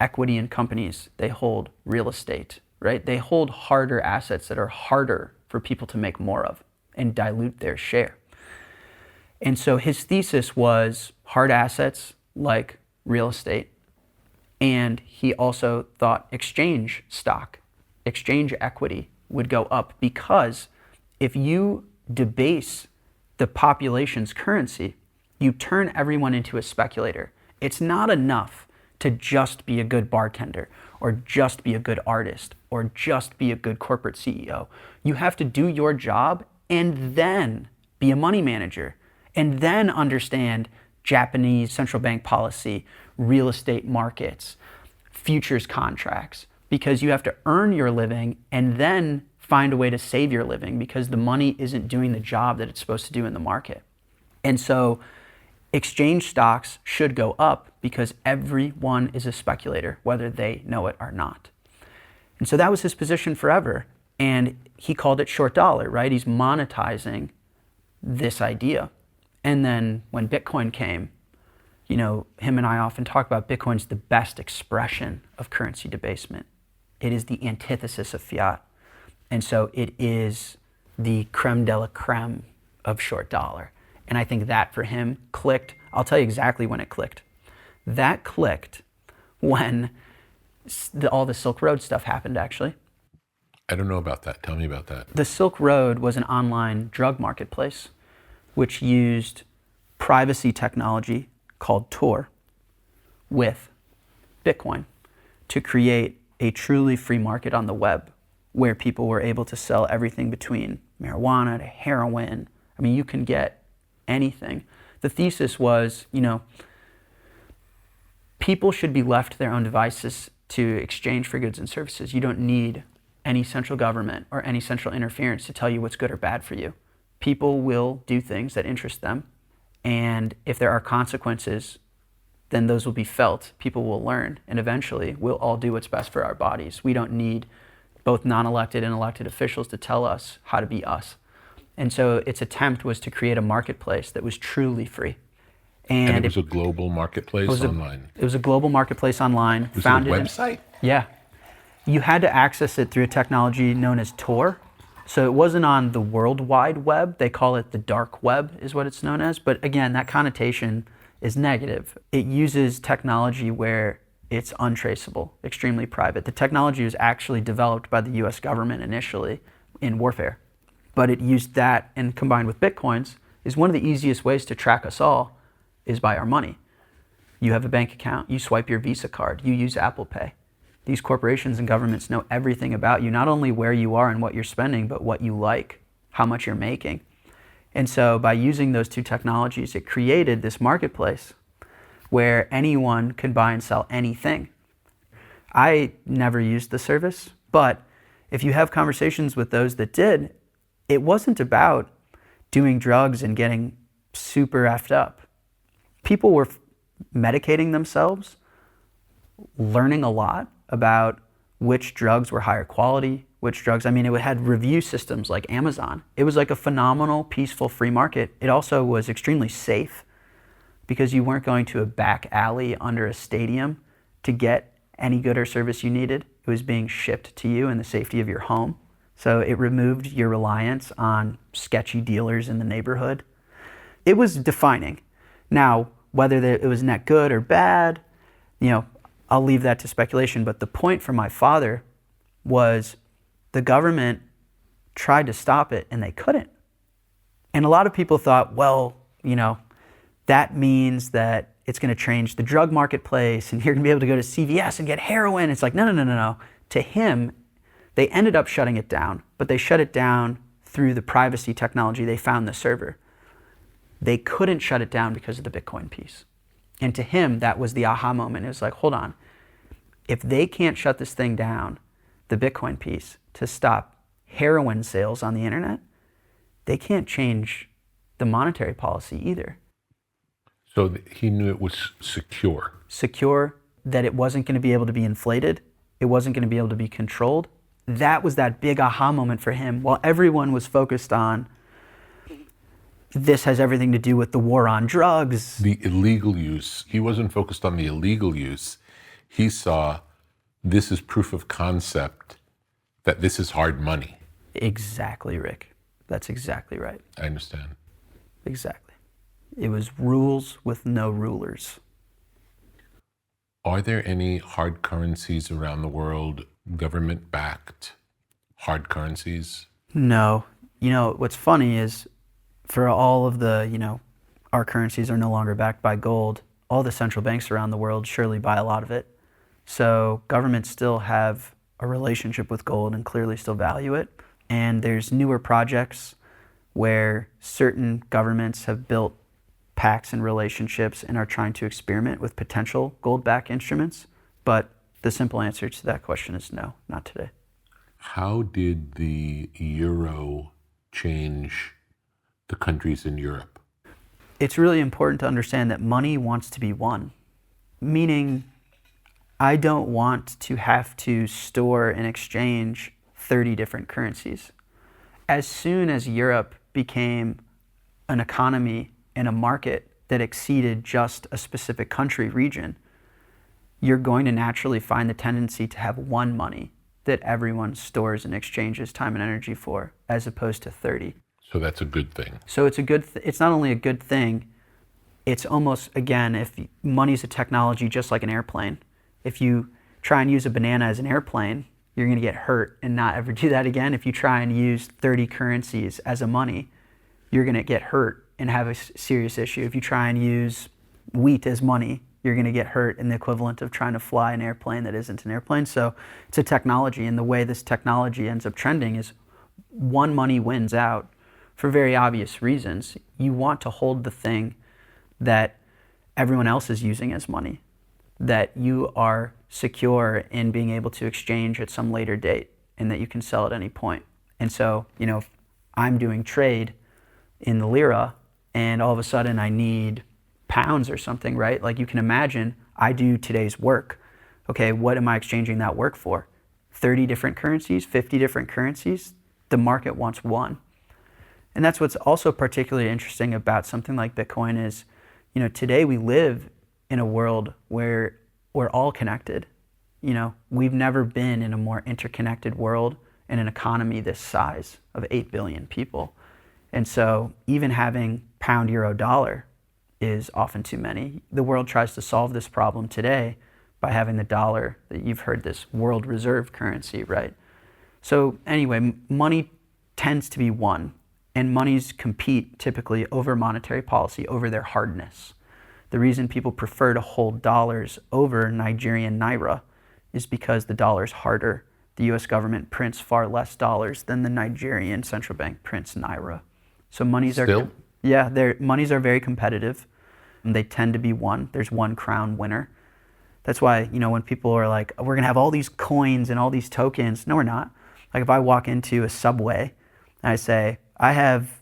equity in companies, they hold real estate, right? They hold harder assets that are harder for people to make more of and dilute their share. And so his thesis was hard assets like real estate. And he also thought exchange stock, exchange equity would go up because if you debase the population's currency, you turn everyone into a speculator. It's not enough to just be a good bartender or just be a good artist or just be a good corporate CEO. You have to do your job and then be a money manager and then understand Japanese central bank policy, real estate markets, futures contracts, because you have to earn your living and then find a way to save your living because the money isn't doing the job that it's supposed to do in the market. And so exchange stocks should go up because everyone is a speculator, whether they know it or not. And so that was his position forever. And he called it short dollar, right? He's monetizing this idea. And then when Bitcoin came, you know, him and I often talk about Bitcoin's the best expression of currency debasement. It is the antithesis of fiat. And so it is the creme de la creme of short dollar. And I think that for him clicked. I'll tell you exactly when it clicked. That clicked when all the Silk Road stuff happened, actually. I don't know about that. Tell me about that. The Silk Road was an online drug marketplace which used privacy technology called Tor with Bitcoin to create a truly free market on the web where people were able to sell everything between marijuana to heroin. I mean, you can get anything. The thesis was, you know, people should be left to their own devices to exchange for goods and services. You don't need any central government or any central interference to tell you what's good or bad for you. People will do things that interest them, and if there are consequences, then those will be felt. People will learn, and eventually we'll all do what's best for our bodies. We don't need both non-elected and elected officials to tell us how to be us. And so its attempt was to create a marketplace that was truly free. And it was a global marketplace online. It was a global marketplace online. Was it a website? Yeah. You had to access it through a technology known as Tor. So it wasn't on the World Wide Web. They call it the dark web is what it's known as. But again, that connotation is negative. It uses technology where it's untraceable, extremely private. The technology was actually developed by the US government initially in warfare. But it used that, and combined with Bitcoins, is one of the easiest ways to track us all is by our money. You have a bank account, you swipe your Visa card, you use Apple Pay. These corporations and governments know everything about you, not only where you are and what you're spending, but what you like, how much you're making. And so by using those two technologies, it created this marketplace where anyone could buy and sell anything. I never used the service, but if you have conversations with those that did, it wasn't about doing drugs and getting super effed up. People were medicating themselves, learning a lot about which drugs were higher quality, which drugs, I mean, it had review systems like Amazon. It was like a phenomenal, peaceful, free market. It also was extremely safe because you weren't going to a back alley under a stadium to get any good or service you needed. It was being shipped to you in the safety of your home. So it removed your reliance on sketchy dealers in the neighborhood. It was defining. Now, whether it was net good or bad, you know, I'll leave that to speculation. But the point for my father was the government tried to stop it and they couldn't. And a lot of people thought, well, you know, that means that it's going to change the drug marketplace and you're going to be able to go to CVS and get heroin. It's like, no. To him, they ended up shutting it down, but they shut it down through the privacy technology. They found the server. They couldn't shut it down because of the Bitcoin piece. And to him, that was the aha moment. It was like, hold on. If they can't shut this thing down, the Bitcoin piece, to stop heroin sales on the internet, they can't change the monetary policy either. So he knew it was secure. Secure, that it wasn't going to be able to be inflated. It wasn't going to be able to be controlled. That was that big aha moment for him. While everyone was focused on this has everything to do with the war on drugs. The illegal use. He wasn't focused on the illegal use. He saw this is proof of concept that this is hard money. Exactly, Rick. That's exactly right. I understand. Exactly. It was rules with no rulers. Are there any hard currencies around the world, government-backed hard currencies? No. You know, what's funny is for all of the, you know, our currencies are no longer backed by gold. All the central banks around the world surely buy a lot of it. So governments still have a relationship with gold and clearly still value it. And there's newer projects where certain governments have built pacts and relationships and are trying to experiment with potential gold-backed instruments. But the simple answer to that question is no, not today. How did the euro change the countries in Europe? It's really important to understand that money wants to be won, meaning I don't want to have to store and exchange 30 different currencies. As soon as Europe became an economy and a market that exceeded just a specific country region, you're going to naturally find the tendency to have one money that everyone stores and exchanges time and energy for, as opposed to 30. So that's a good thing. So it's a good. It's not only a good thing, it's almost, again, if money's a technology just like an airplane. If you try and use a banana as an airplane, you're going to get hurt and not ever do that again. If you try and use 30 currencies as a money, you're going to get hurt and have a serious issue. If you try and use wheat as money, you're going to get hurt in the equivalent of trying to fly an airplane that isn't an airplane. So it's a technology, and the way this technology ends up trending is one money wins out for very obvious reasons. You want to hold the thing that everyone else is using as money, that you are secure in being able to exchange at some later date, and that you can sell at any point. And so, if I'm doing trade in the lira and all of a sudden I need pounds or something, right? Like, you can imagine I do today's work. Okay, what am I exchanging that work for? 30 different currencies, 50 different currencies? The market wants one. And that's what's also particularly interesting about something like Bitcoin is, today we live in a world where we're all connected. We've never been in a more interconnected world and an economy this size of 8 billion people. And so even having pound, euro, dollar is often too many. The world tries to solve this problem today by having the dollar, that you've heard this world reserve currency, right? So anyway, money tends to be one, and monies compete typically over monetary policy, over their hardness. The reason people prefer to hold dollars over Nigerian naira is because the dollar is harder. The US government prints far less dollars than the Nigerian central bank prints naira. So monies Still? monies are very competitive. And they tend to be one. There's one crown winner. That's why, when people are like, we're going to have all these coins and all these tokens. No, we're not. Like, if I walk into a Subway and I say, I have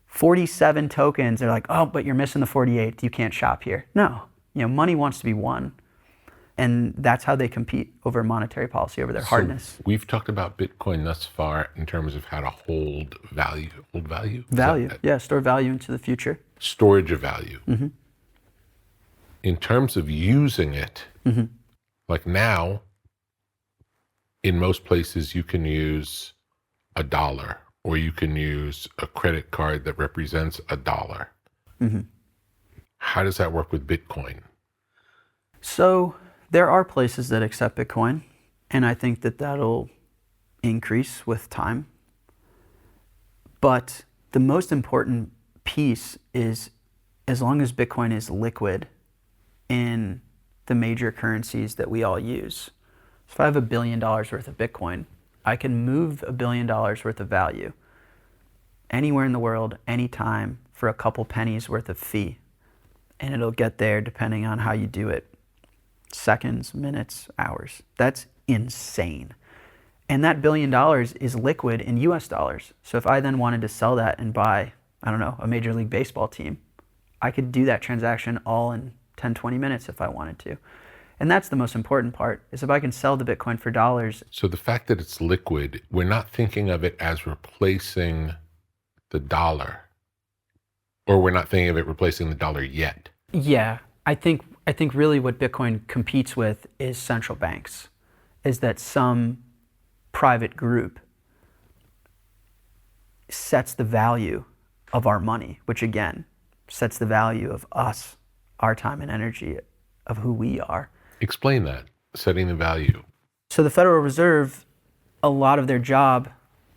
47 tokens, they're like, oh, but you're missing the 48th. You can't shop here. No. Money wants to be one. And that's how they compete over monetary policy, over their hardness. We've talked about Bitcoin thus far in terms of how to hold value. Hold value? Value. Store value into the future. Storage of value. Mm-hmm. In terms of using it, Mm-hmm. like now, in most places you can use $1, or you can use a credit card that represents $1. Mm-hmm. How does that work with Bitcoin? So there are places that accept Bitcoin, and I think that that'll increase with time. But the most important piece is, as long as Bitcoin is liquid in the major currencies that we all use. So if I have $1 billion worth of Bitcoin, I can move $1 billion worth of value anywhere in the world, anytime, for a couple pennies worth of fee. And it'll get there depending on how you do it. Seconds, minutes, hours. That's insane. And that $1 billion is liquid in US dollars. So if I then wanted to sell that and buy, a Major League Baseball team, I could do that transaction all in 10, 20 minutes if I wanted to. And that's the most important part, is if I can sell the Bitcoin for dollars. So the fact that it's liquid, we're not thinking of it as replacing the dollar, or we're not thinking of it replacing the dollar yet. Yeah, I think really what Bitcoin competes with is central banks, is that some private group sets the value of our money, which again sets the value of us, our time and energy, of who we are. Explain that, setting the value. So the Federal Reserve, a lot of their job,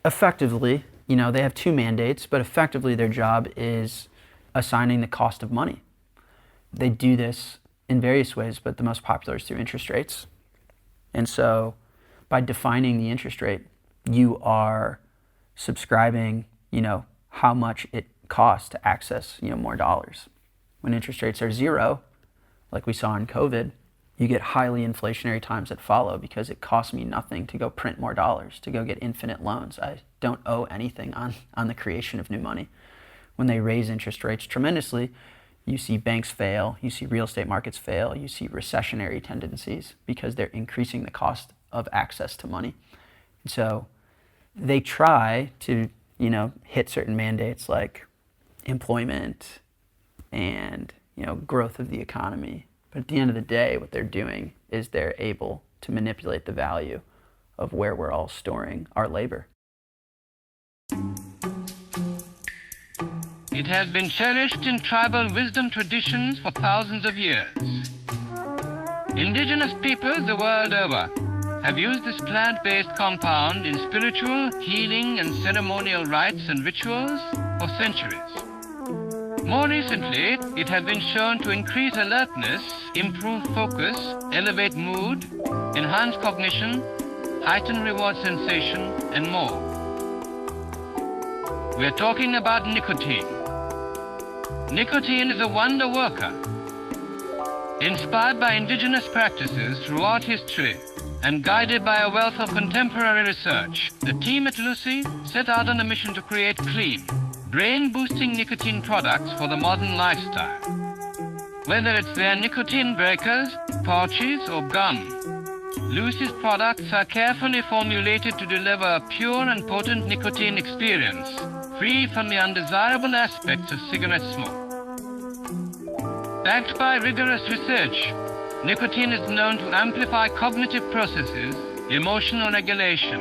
effectively, they have two mandates, but effectively their job is assigning the cost of money. They do this in various ways, but the most popular is through interest rates. And so by defining the interest rate, you are subscribing, how much it costs to access, more dollars. When interest rates are zero, like we saw in COVID, you get highly inflationary times that follow because it costs me nothing to go print more dollars, to go get infinite loans. I don't owe anything on the creation of new money. When they raise interest rates tremendously, you see banks fail, you see real estate markets fail, you see recessionary tendencies because they're increasing the cost of access to money. And so they try to, hit certain mandates like employment and, growth of the economy. But at the end of the day, what they're doing is they're able to manipulate the value of where we're all storing our labor. It has been cherished in tribal wisdom traditions for thousands of years. Indigenous peoples the world over have used this plant-based compound in spiritual, healing, and ceremonial rites and rituals for centuries. More recently, it has been shown to increase alertness, improve focus, elevate mood, enhance cognition, heighten reward sensation, and more. We're talking about nicotine. Nicotine is a wonder worker. Inspired by indigenous practices throughout history and guided by a wealth of contemporary research, the team at Lucy set out on a mission to create clean, brain-boosting nicotine products for the modern lifestyle. Whether it's their nicotine breakers, pouches, or gum, Lucy's products are carefully formulated to deliver a pure and potent nicotine experience, free from the undesirable aspects of cigarette smoke. Backed by rigorous research, nicotine is known to amplify cognitive processes, emotional regulation,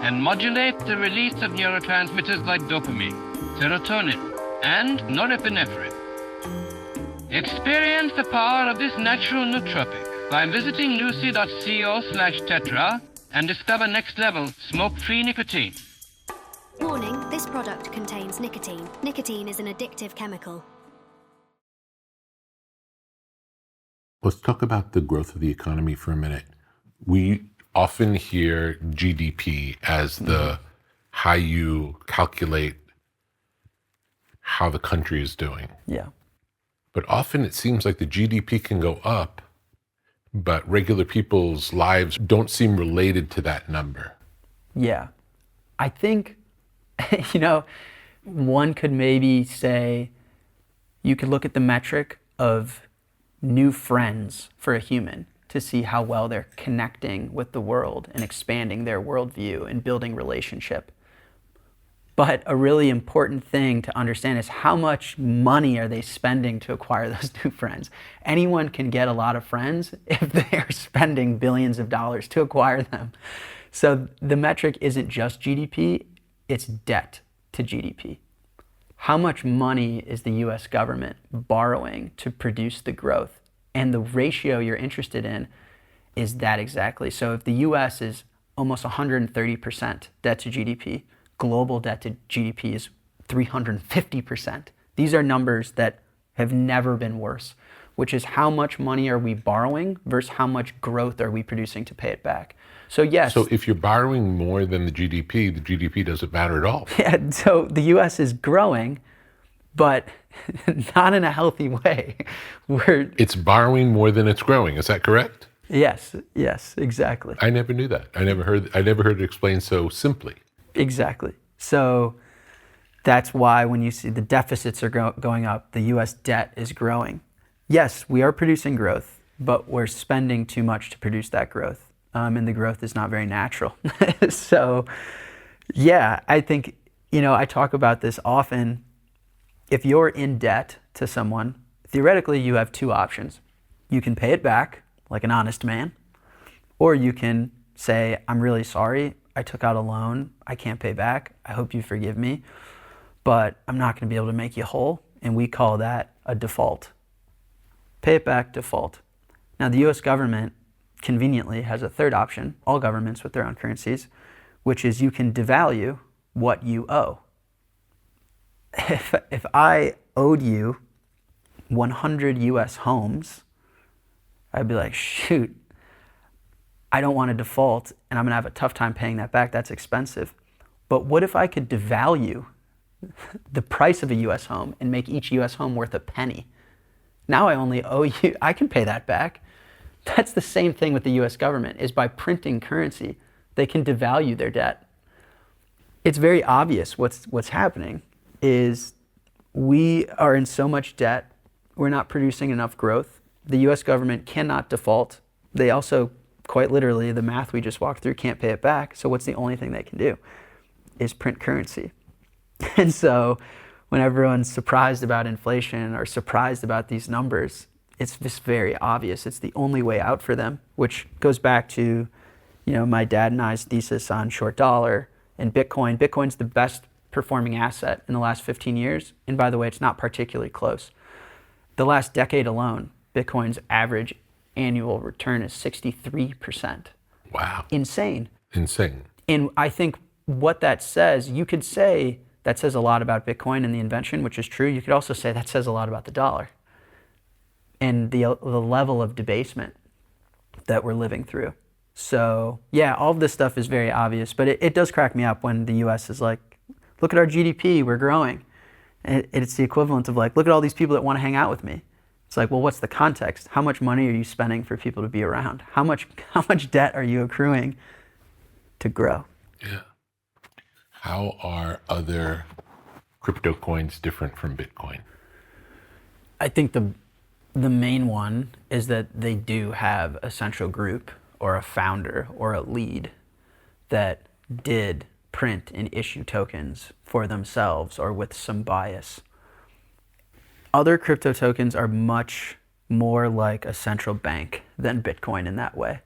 and modulate the release of neurotransmitters like dopamine, serotonin, and norepinephrine. Experience the power of this natural nootropic by visiting lucy.co/tetra and discover next level smoke-free nicotine. Warning, this product contains nicotine. Nicotine is an addictive chemical. Let's talk about the growth of the economy for a minute. We often hear GDP as how you calculate how the country is doing. Yeah. But often it seems like the GDP can go up, but regular people's lives don't seem related to that number. Yeah. I think, one could maybe say you could look at the metric of new friends for a human to see how well they're connecting with the world and expanding their worldview and building relationship. But a really important thing to understand is how much money are they spending to acquire those new friends? Anyone can get a lot of friends if they're spending billions of dollars to acquire them. So the metric isn't just GDP, it's debt to GDP. How much money is the US government borrowing to produce the growth? And the ratio you're interested in is that exactly. So if the US is almost 130% debt to GDP, global debt to GDP is 350%. These are numbers that have never been worse, which is how much money are we borrowing versus how much growth are we producing to pay it back. So yes. So if you're borrowing more than the GDP doesn't matter at all. Yeah, so the US is growing, but not in a healthy way. It's borrowing more than it's growing, is that correct? Yes, exactly. I never knew that. I never heard it explained so simply. Exactly. So that's why when you see the deficits are going up, the US debt is growing. Yes, we are producing growth, but we're spending too much to produce that growth. And the growth is not very natural. So yeah, I think, I talk about this often. If you're in debt to someone, theoretically you have two options. You can pay it back like an honest man, or you can say, I'm really sorry, I took out a loan, I can't pay back, I hope you forgive me, but I'm not going to be able to make you whole, and we call that a default. Pay it back, default. Now the US government conveniently has a third option, all governments with their own currencies, which is you can devalue what you owe. If I owed you 100 US homes, I'd be like, shoot, I don't want to default and I'm going to have a tough time paying that back. That's expensive. But what if I could devalue the price of a US home and make each US home worth a penny? Now I only owe you, I can pay that back. That's the same thing with the US government, is by printing currency, they can devalue their debt. It's very obvious what's happening is we are in so much debt We're not producing enough growth. The US government cannot default. They also, quite literally, the math we just walked through, can't pay it back. So what's the only thing they can do? Is print currency. And so when everyone's surprised about inflation or surprised about these numbers, it's just very obvious. It's the only way out for them, which goes back to, my dad and I's thesis on short dollar and Bitcoin. Bitcoin's the best performing asset in the last 15 years. And by the way, it's not particularly close. The last decade alone, Bitcoin's average annual return is 63%. Wow. Insane. And I think what that says, you could say that says a lot about Bitcoin and the invention, which is true. You could also say that says a lot about the dollar and the level of debasement that we're living through. So yeah, all of this stuff is very obvious, but it does crack me up when the US is like, look at our GDP, we're growing. And it's the equivalent of like, look at all these people that want to hang out with me. It's like, well, what's the context? How much money are you spending for people to be around? How much debt are you accruing to grow? Yeah. How are other crypto coins different from Bitcoin? I think the main one is that they do have a central group or a founder or a lead that did print and issue tokens for themselves or with some bias. Other crypto tokens are much more like a central bank than Bitcoin in that way.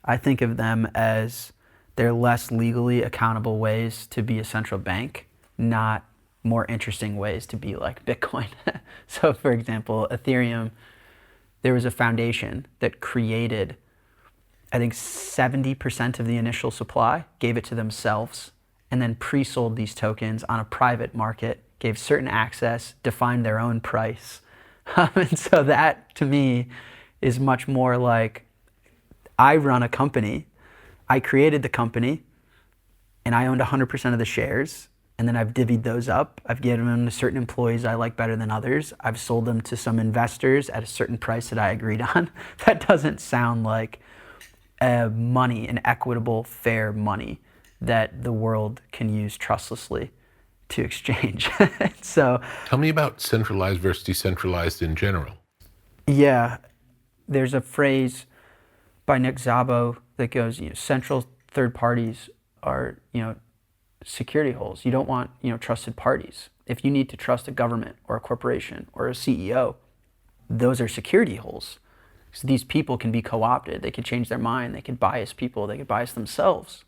I think of them as they're less legally accountable ways to be a central bank, not more interesting ways to be like Bitcoin. So for example, Ethereum, there was a foundation that created, I think 70% of the initial supply, gave it to themselves, and then pre-sold these tokens on a private market, gave certain access, defined their own price. And so that, to me, is much more like, I run a company, I created the company, and I owned 100% of the shares, and then I've divvied those up. I've given them to certain employees I like better than others. I've sold them to some investors at a certain price that I agreed on. That doesn't sound like money, an equitable, fair money that the world can use trustlessly to exchange. So, tell me about centralized versus decentralized in general. Yeah, there's a phrase by Nick Szabo that goes, central third parties are, security holes. You don't want, trusted parties. If you need to trust a government or a corporation or a CEO, those are security holes. So these people can be co-opted. They could change their mind. They could bias people. They could bias themselves.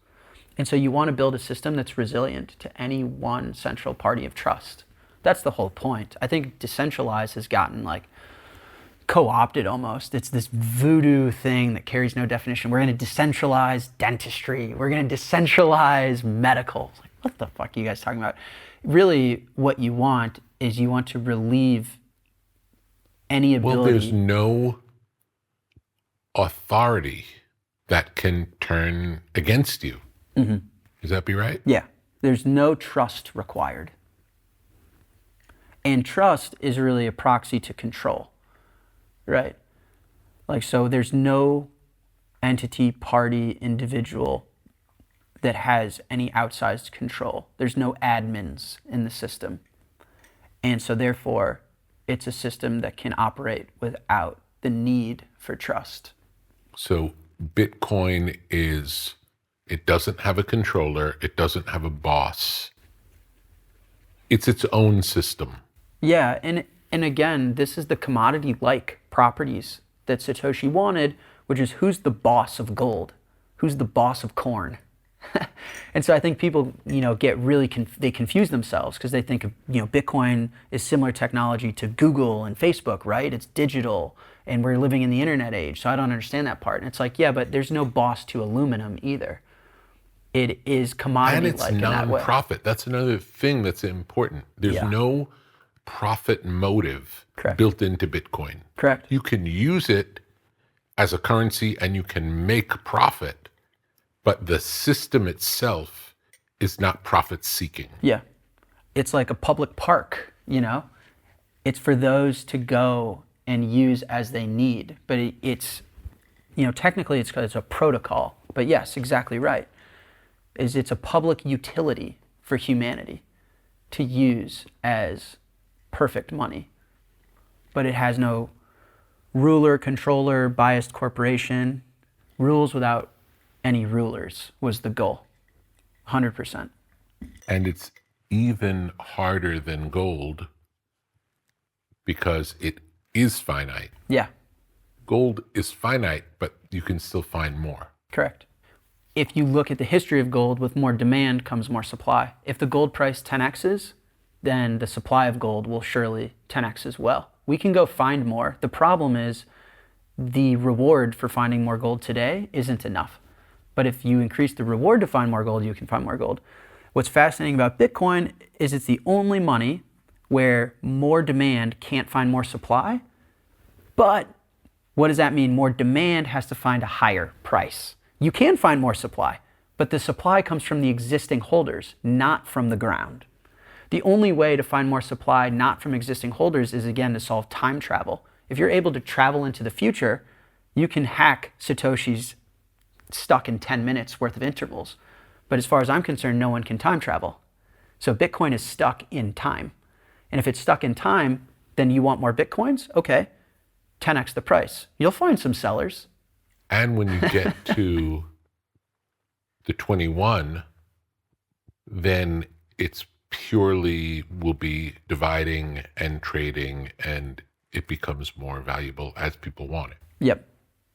And so you want to build a system that's resilient to any one central party of trust. That's the whole point. I think decentralized has gotten like co-opted almost. It's this voodoo thing that carries no definition. We're going to decentralize dentistry. We're going to decentralize medical. It's like, what the fuck are you guys talking about? Really, what you want is you want to relieve any ability. Well, there's no authority that can turn against you. Mm-hmm. Does that be right? Yeah. There's no trust required. And trust is really a proxy to control, right? Like, so there's no entity, party, individual that has any outsized control. There's no admins in the system. And so therefore, it's a system that can operate without the need for trust. So Bitcoin is, it doesn't have a controller, it doesn't have a boss. It's its own system. Yeah, and again, this is the commodity-like properties that Satoshi wanted, which is who's the boss of gold? Who's the boss of corn? And so I think people, get really, they confuse themselves because they think of, Bitcoin is similar technology to Google and Facebook, right? It's digital and we're living in the internet age. So I don't understand that part. And it's like, yeah, but there's no boss to aluminum either. It is commodity-like in that way. And it's non-profit. That's another thing that's important. There's no profit motive built into Bitcoin. Correct. You can use it as a currency and you can make profit, but the system itself is not profit seeking. Yeah. It's like a public park, It's for those to go and use as they need. But it's, technically it's a protocol. But yes, exactly right. It's a public utility for humanity to use as perfect money. but it has no ruler, controller, biased corporation. Rules without any rulers was the goal. 100%. And it's even harder than gold because it is finite. Yeah, Gold is finite, but you can still find more. correct. If you look at the history of gold, with more demand comes more supply. If the gold price 10x's, then the supply of gold will surely 10x as well. We can go find more. The problem is the reward for finding more gold today isn't enough. But if you increase the reward to find more gold, you can find more gold. What's fascinating about Bitcoin is it's the only money where more demand can't find more supply. But what does that mean? More demand has to find a higher price. You can find more supply, but the supply comes from the existing holders, not from the ground. The only way to find more supply not from existing holders is, again, to solve time travel. If you're able to travel into the future, you can hack Satoshi's stuck in 10 minutes worth of intervals. But as far as I'm concerned, no one can time travel. So Bitcoin is stuck in time. And if it's stuck in time, then you want more Bitcoins? Okay, 10x the price. You'll find some sellers. And when you get to the 21, then it's purely will be dividing and trading, and it becomes more valuable as people want it. Yep,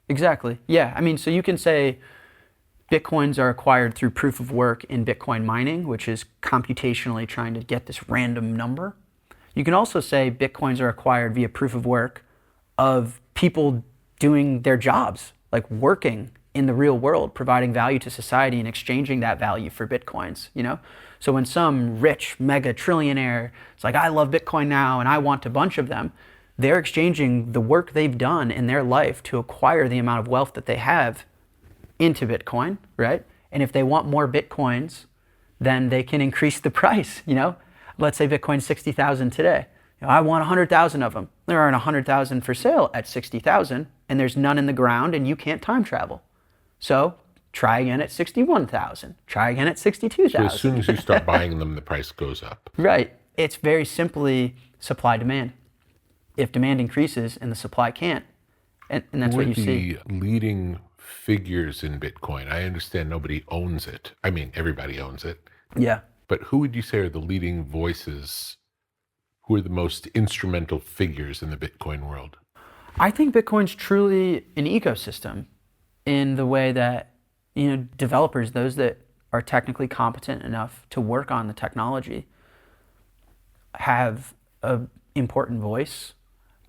exactly. Yeah, I mean, so you can say Bitcoins are acquired through proof of work in Bitcoin mining, which is computationally trying to get this random number. You can also say Bitcoins are acquired via proof of work of people doing their jobs, like working in the real world, providing value to society and exchanging that value for Bitcoins, you know? So when some rich mega trillionaire is like, I love Bitcoin now and I want a bunch of them, they're exchanging the work they've done in their life to acquire the amount of wealth that they have into Bitcoin, right? And if they want more Bitcoins, then they can increase the price, you know? Let's say Bitcoin's 60,000 today. You know, I want 100,000 of them. There aren't 100,000 for sale at 60,000, and there's none in the ground, and you can't time travel. So try again at 61,000. Try again at 62,000. So as soon as you start buying them, the price goes up. Right. It's very simply supply-demand. If demand increases and the supply can't, and that's what you see. Who are the leading figures in Bitcoin? I understand nobody owns it. I mean, everybody owns it. Yeah. But who would you say are the leading voices? Who are the most instrumental figures in the Bitcoin world? I think Bitcoin's truly an ecosystem in the way that, you know, developers, those that are technically competent enough to work on the technology, have an important voice.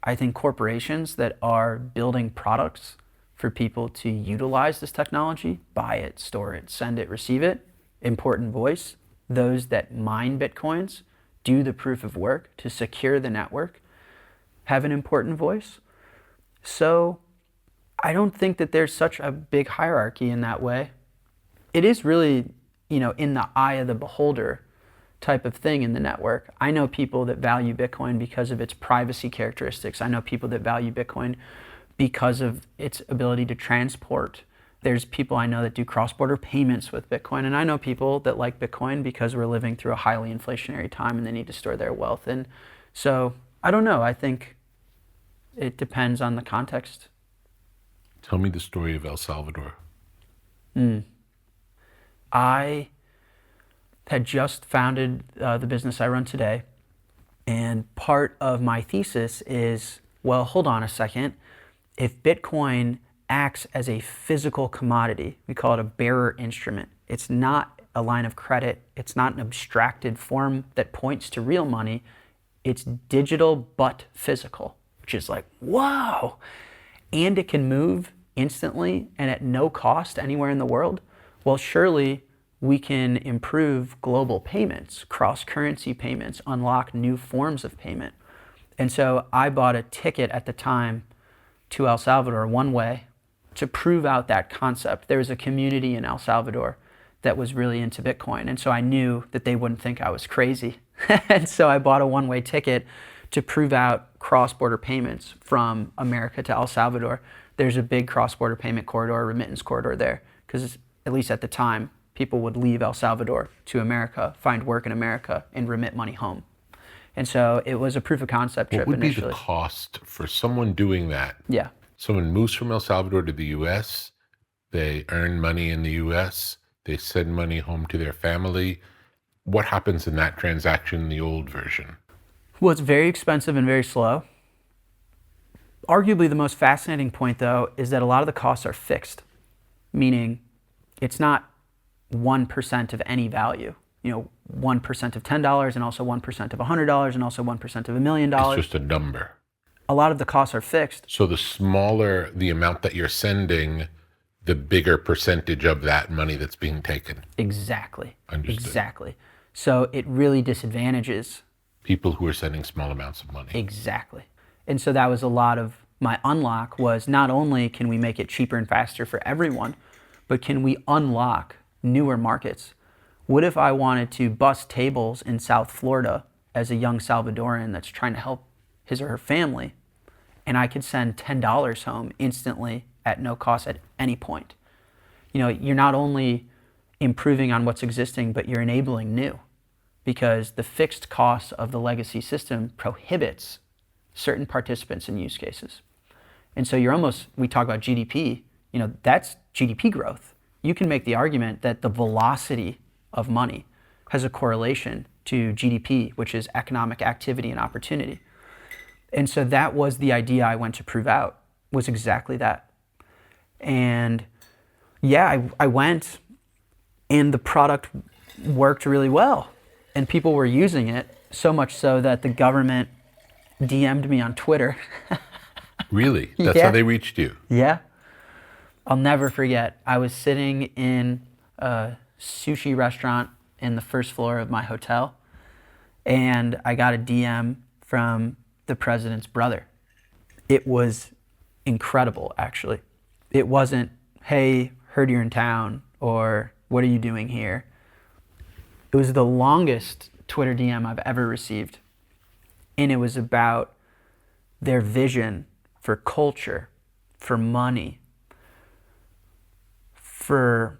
I think corporations that are building products for people to utilize this technology, buy it, store it, send it, receive it, important voice. Those that mine Bitcoins, do the proof of work to secure the network, have an important voice. So I don't think that there's such a big hierarchy in that way. It is really, you know, in the eye of the beholder type of thing in the network. I know people that value Bitcoin because of its privacy characteristics. I know people that value Bitcoin because of its ability to transport. There's people I know that do cross-border payments with Bitcoin, and I know people that like Bitcoin because we're living through a highly inflationary time and they need to store their wealth. And so, I don't know. I think it depends on the context. Tell me the story of El Salvador. I had just founded the business I run today, and part of my thesis is, well, hold on a second. If Bitcoin acts as a physical commodity, we call it a bearer instrument. It's not a line of credit. It's not an abstracted form that points to real money. It's digital but physical, which is like, wow. And it can move instantly and at no cost anywhere in the world. Well, surely we can improve global payments, cross-currency payments, unlock new forms of payment. And so I bought a ticket at the time to El Salvador one way to prove out that concept. There was a community in El Salvador that was really into Bitcoin. And so I knew that they wouldn't think I was crazy. And so I bought a one-way ticket to prove out cross-border payments from America to El Salvador. There's a big cross-border payment corridor, remittance corridor there, because at least at the time, people would leave El Salvador to America, find work in America, and remit money home. And so it was a proof of concept trip What would initially. be the cost for someone doing that? Yeah. Someone moves from El Salvador to the U.S., they earn money in the U.S., they send money home to their family. What happens in that transaction in the old version? Well, it's very expensive and very slow. Arguably the most fascinating point, though, is that a lot of the costs are fixed, meaning it's not 1% of any value. 1% of $10 and also 1% of $100 and also 1% of $1 million. It's just a number. A lot of the costs are fixed. So the smaller the amount that you're sending, the bigger percentage of that money that's being taken. Exactly. Understood. Exactly. So it really disadvantages people who are sending small amounts of money. Exactly. And so that was a lot of my unlock, was not only can we make it cheaper and faster for everyone, but can we unlock newer markets? What if I wanted to bust tables in South Florida as a young Salvadoran that's trying to help his or her family, and I could send $10 home instantly at no cost at any point? You're not only improving on what's existing, but you're enabling new, because the fixed cost of the legacy system prohibits certain participants and use cases. And so we talk about GDP, that's GDP growth. You can make the argument that the velocity of money has a correlation to GDP, which is economic activity and opportunity. And so that was the idea I went to prove out, was exactly that. And yeah, I went, and the product worked really well. And people were using it, so much so that the government DM'd me on Twitter. Really? That's Yeah. how they reached you? Yeah. I'll never forget. I was sitting in a sushi restaurant in the first floor of my hotel, and I got a DM from the president's brother. It was incredible, actually. It wasn't, hey, heard you're in town, or what are you doing here? It was the longest Twitter DM I've ever received. And it was about their vision for culture, for money, for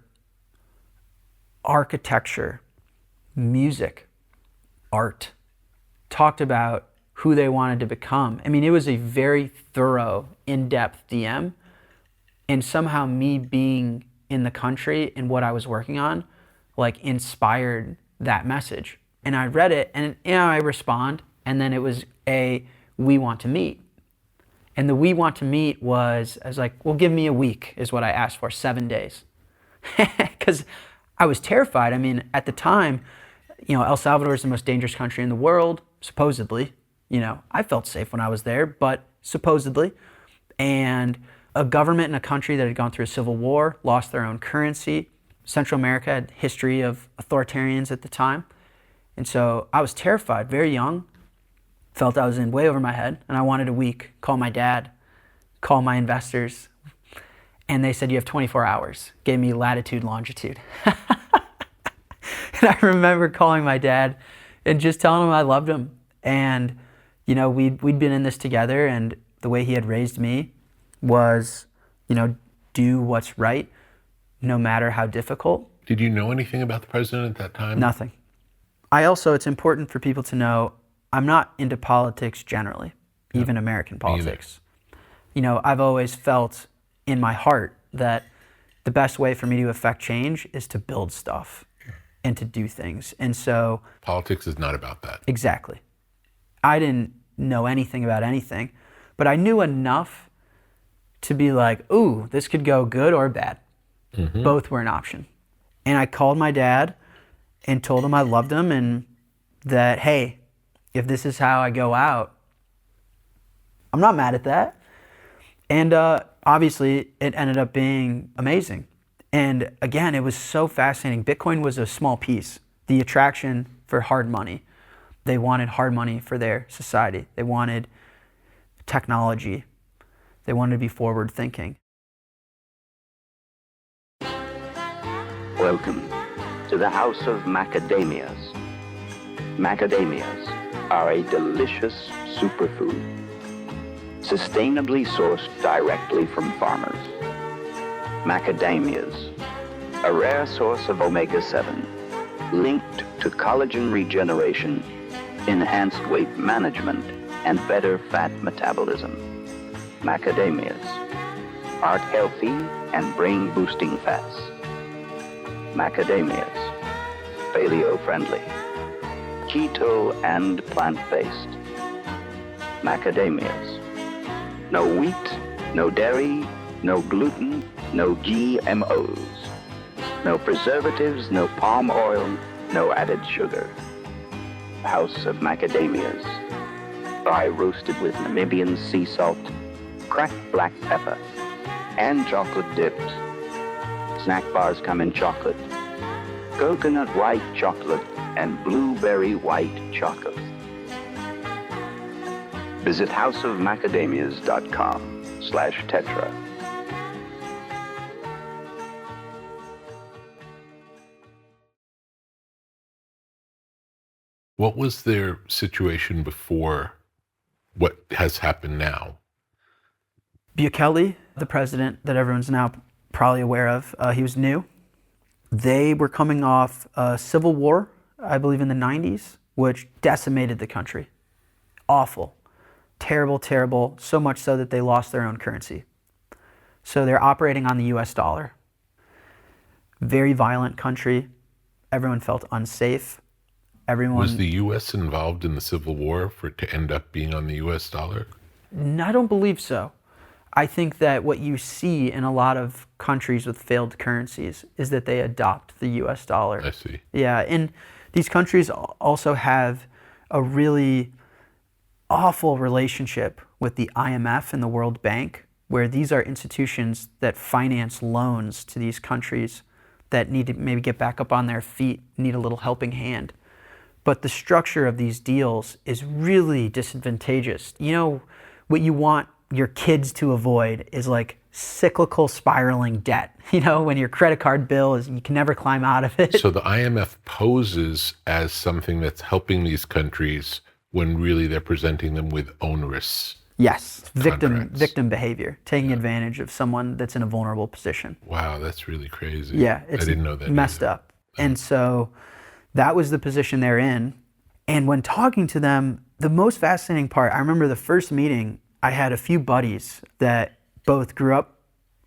architecture, music, art. Talked about who they wanted to become. I mean, it was a very thorough, in-depth DM. And somehow me being in the country and what I was working on, inspired that message. And I read it, and I respond, and then it was we want to meet. And the we want to meet I was like, well, give me a week is what I asked for, 7 days. Because I was terrified. I mean, at the time, El Salvador is the most dangerous country in the world, supposedly. I felt safe when I was there, but supposedly. And a government in a country that had gone through a civil war, lost their own currency. Central America had a history of authoritarians at the time. And so I was terrified, very young, felt I was in way over my head, and I wanted a week, call my dad, call my investors, and they said, you have 24 hours, gave me latitude, longitude. And I remember calling my dad and just telling him I loved him. And, we'd been in this together, and the way he had raised me was, do what's right, no matter how difficult. Did you know anything about the president at that time? Nothing. It's important for people to know, I'm not into politics generally, even American politics. I've always felt in my heart that the best way for me to affect change is to build stuff and to do things. And so politics is not about that. Exactly. I didn't know anything about anything, but I knew enough to be like, ooh, this could go good or bad. Mm-hmm. Both were an option. And I called my dad and told him I loved him, and that, hey, if this is how I go out, I'm not mad at that. And obviously, it ended up being amazing. And again, it was so fascinating. Bitcoin was a small piece. The attraction for hard money. They wanted hard money for their society. They wanted technology. They wanted to be forward thinking. Welcome to the House of Macadamias. Macadamias are a delicious superfood, sustainably sourced directly from farmers. Macadamias, a rare source of omega-7, linked to collagen regeneration enhanced weight management, and better fat metabolism. Macadamias, heart healthy and brain boosting fats. Macadamias, paleo friendly, keto and plant-based. Macadamias, no wheat, no dairy, no gluten, no GMOs, no preservatives, no palm oil, no added sugar. House of Macadamias, dry roasted with Namibian sea salt, cracked black pepper, and chocolate dipped. Snack bars come in chocolate, coconut white chocolate, and blueberry white chocolate. Visit houseofmacadamias.com/tetra. What was their situation before what has happened now? Bukele, the president that everyone's now probably aware of, he was new. They were coming off a civil war, I believe in the 90s, which decimated the country. Awful. Terrible, terrible. So much so that they lost their own currency. So they're operating on the US dollar. Very violent country. Everyone felt unsafe. Was the U.S. involved in the Civil War for it to end up being on the U.S. dollar? I don't believe so. I think that what you see in a lot of countries with failed currencies is that they adopt the U.S. dollar. I see. Yeah, and these countries also have a really awful relationship with the IMF and the World Bank, where these are institutions that finance loans to these countries that need to maybe get back up on their feet, need a little helping hand. But the structure of these deals is really disadvantageous. You know, what you want your kids to avoid is like cyclical spiraling debt. You know, when your credit card bill is, you can never climb out of it. So the IMF poses as something that's helping these countries when really they're presenting them with onerous Yes, contracts. victim behavior, taking advantage of someone that's in a vulnerable position. Wow, that's really crazy. Yeah, I didn't know that. Messed either. up. And so that was the position they're in. And when talking to them, the most fascinating part, I remember the first meeting, I had a few buddies that both grew up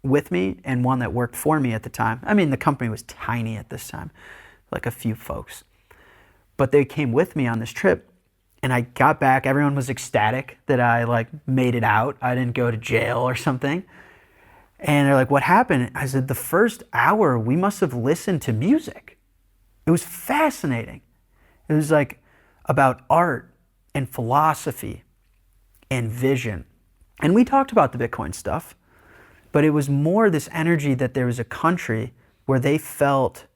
with me and one that worked for me at the time. I mean, the company was tiny at this time, like a few folks. But they came with me on this trip. And I got back, everyone was ecstatic that I like made it out. I didn't go to jail or something. And they're like, what happened? I said, the first hour, we must have listened to music. It was fascinating. It was like about art and philosophy and vision. And we talked about the Bitcoin stuff, but it was more this energy that there was a country where they felt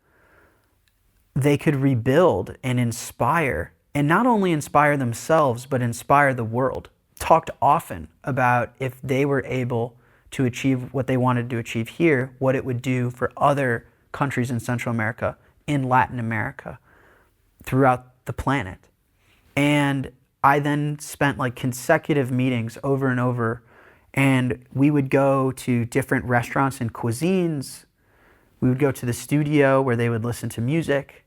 they could rebuild and inspire, and not only inspire themselves, but inspire the world. Talked often about if they were able to achieve what they wanted to achieve here, what it would do for other countries in Central America, in Latin America, throughout the planet. And I then spent like consecutive meetings over and over, and we would go to different restaurants and cuisines. We would go to the studio where they would listen to music.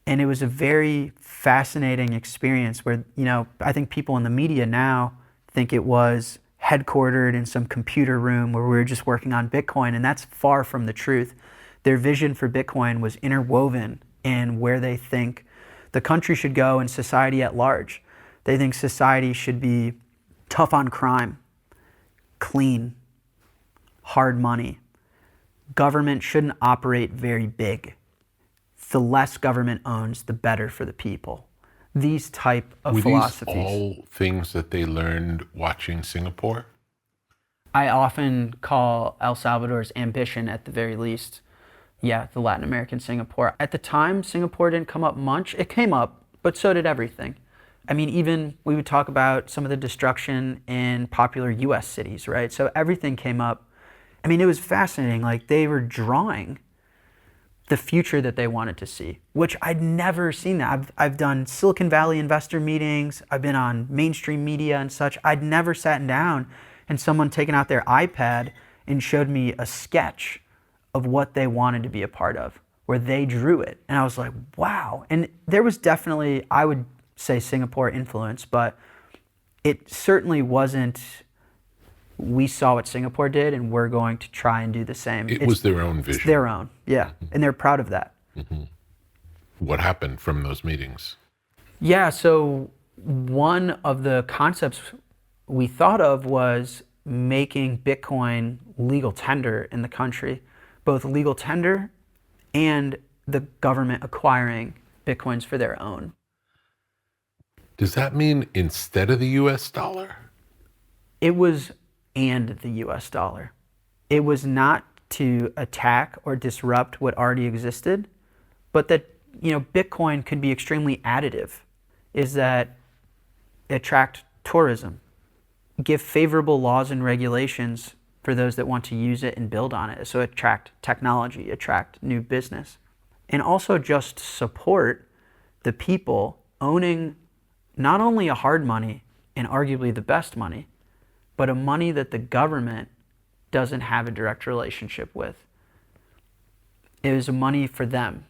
And it was a very fascinating experience where, you know, I think people in the media now think it was headquartered in some computer room where we were just working on Bitcoin, and that's far from the truth. Their vision for Bitcoin was interwoven in where they think the country should go and society at large. They think society should be tough on crime, clean, hard money. Government shouldn't operate very big. The less government owns, the better for the people. These type of philosophies. Were these all things that they learned watching Singapore? I often call El Salvador's ambition, at the very least, the Latin American Singapore. At the time, Singapore didn't come up much. It came up, but so did everything. I mean, even we would talk about some of the destruction in popular US cities, right? So everything came up. I mean, it was fascinating. Like, they were drawing the future that they wanted to see, which I'd never seen that. I've done Silicon Valley investor meetings. I've been on mainstream media and such. I'd never sat down and someone taken out their iPad and showed me a sketch of what they wanted to be a part of, where they drew it. And I was like, wow. And there was definitely, I would say Singapore influence, but it certainly wasn't, we saw what Singapore did and we're going to try and do the same. It was their own vision. It's their own, yeah. And they're proud of that. What happened from those meetings? Yeah, so one of the concepts we thought of was making Bitcoin legal tender in the country, both legal tender and the government acquiring Bitcoins for their own. Does that mean instead of the US dollar? It was and the US dollar. It was not to attack or disrupt what already existed, but that, Bitcoin could be extremely additive, is that attract tourism, give favorable laws and regulations for those that want to use it and build on it. So attract technology, attract new business, and also just support the people owning not only a hard money and arguably the best money, but a money that the government doesn't have a direct relationship with. It is a money for them.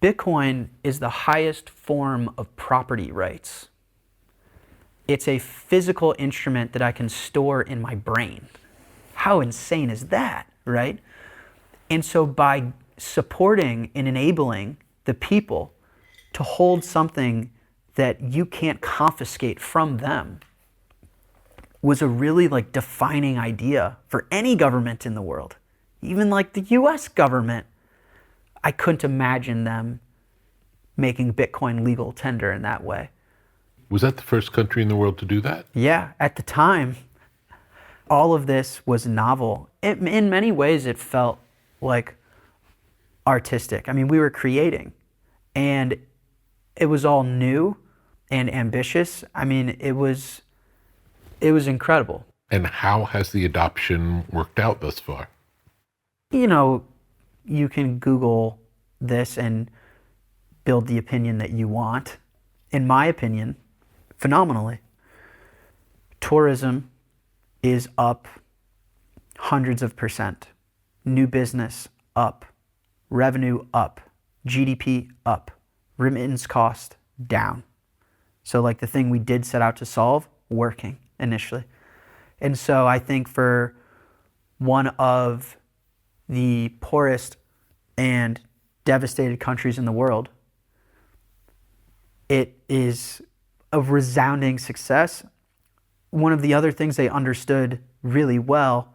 Bitcoin is the highest form of property rights. It's a physical instrument that I can store in my brain. How insane is that, right? And so by supporting and enabling the people to hold something that you can't confiscate from them was a really defining idea for any government in the world. Even the US government, I couldn't imagine them making Bitcoin legal tender in that way. Was that the first country in the world to do that? Yeah, at the time, all of this was novel. In many ways, it felt like artistic. I mean, we were creating, and it was all new and ambitious. I mean, it was incredible. And how has the adoption worked out thus far? You can Google this and build the opinion that you want. In my opinion, phenomenally. Tourism is up hundreds of percent. New business up. Revenue up. GDP up. Remittance cost down. So the thing we did set out to solve, working initially. And so I think for one of the poorest and devastated countries in the world, it is a resounding success. One of the other things they understood really well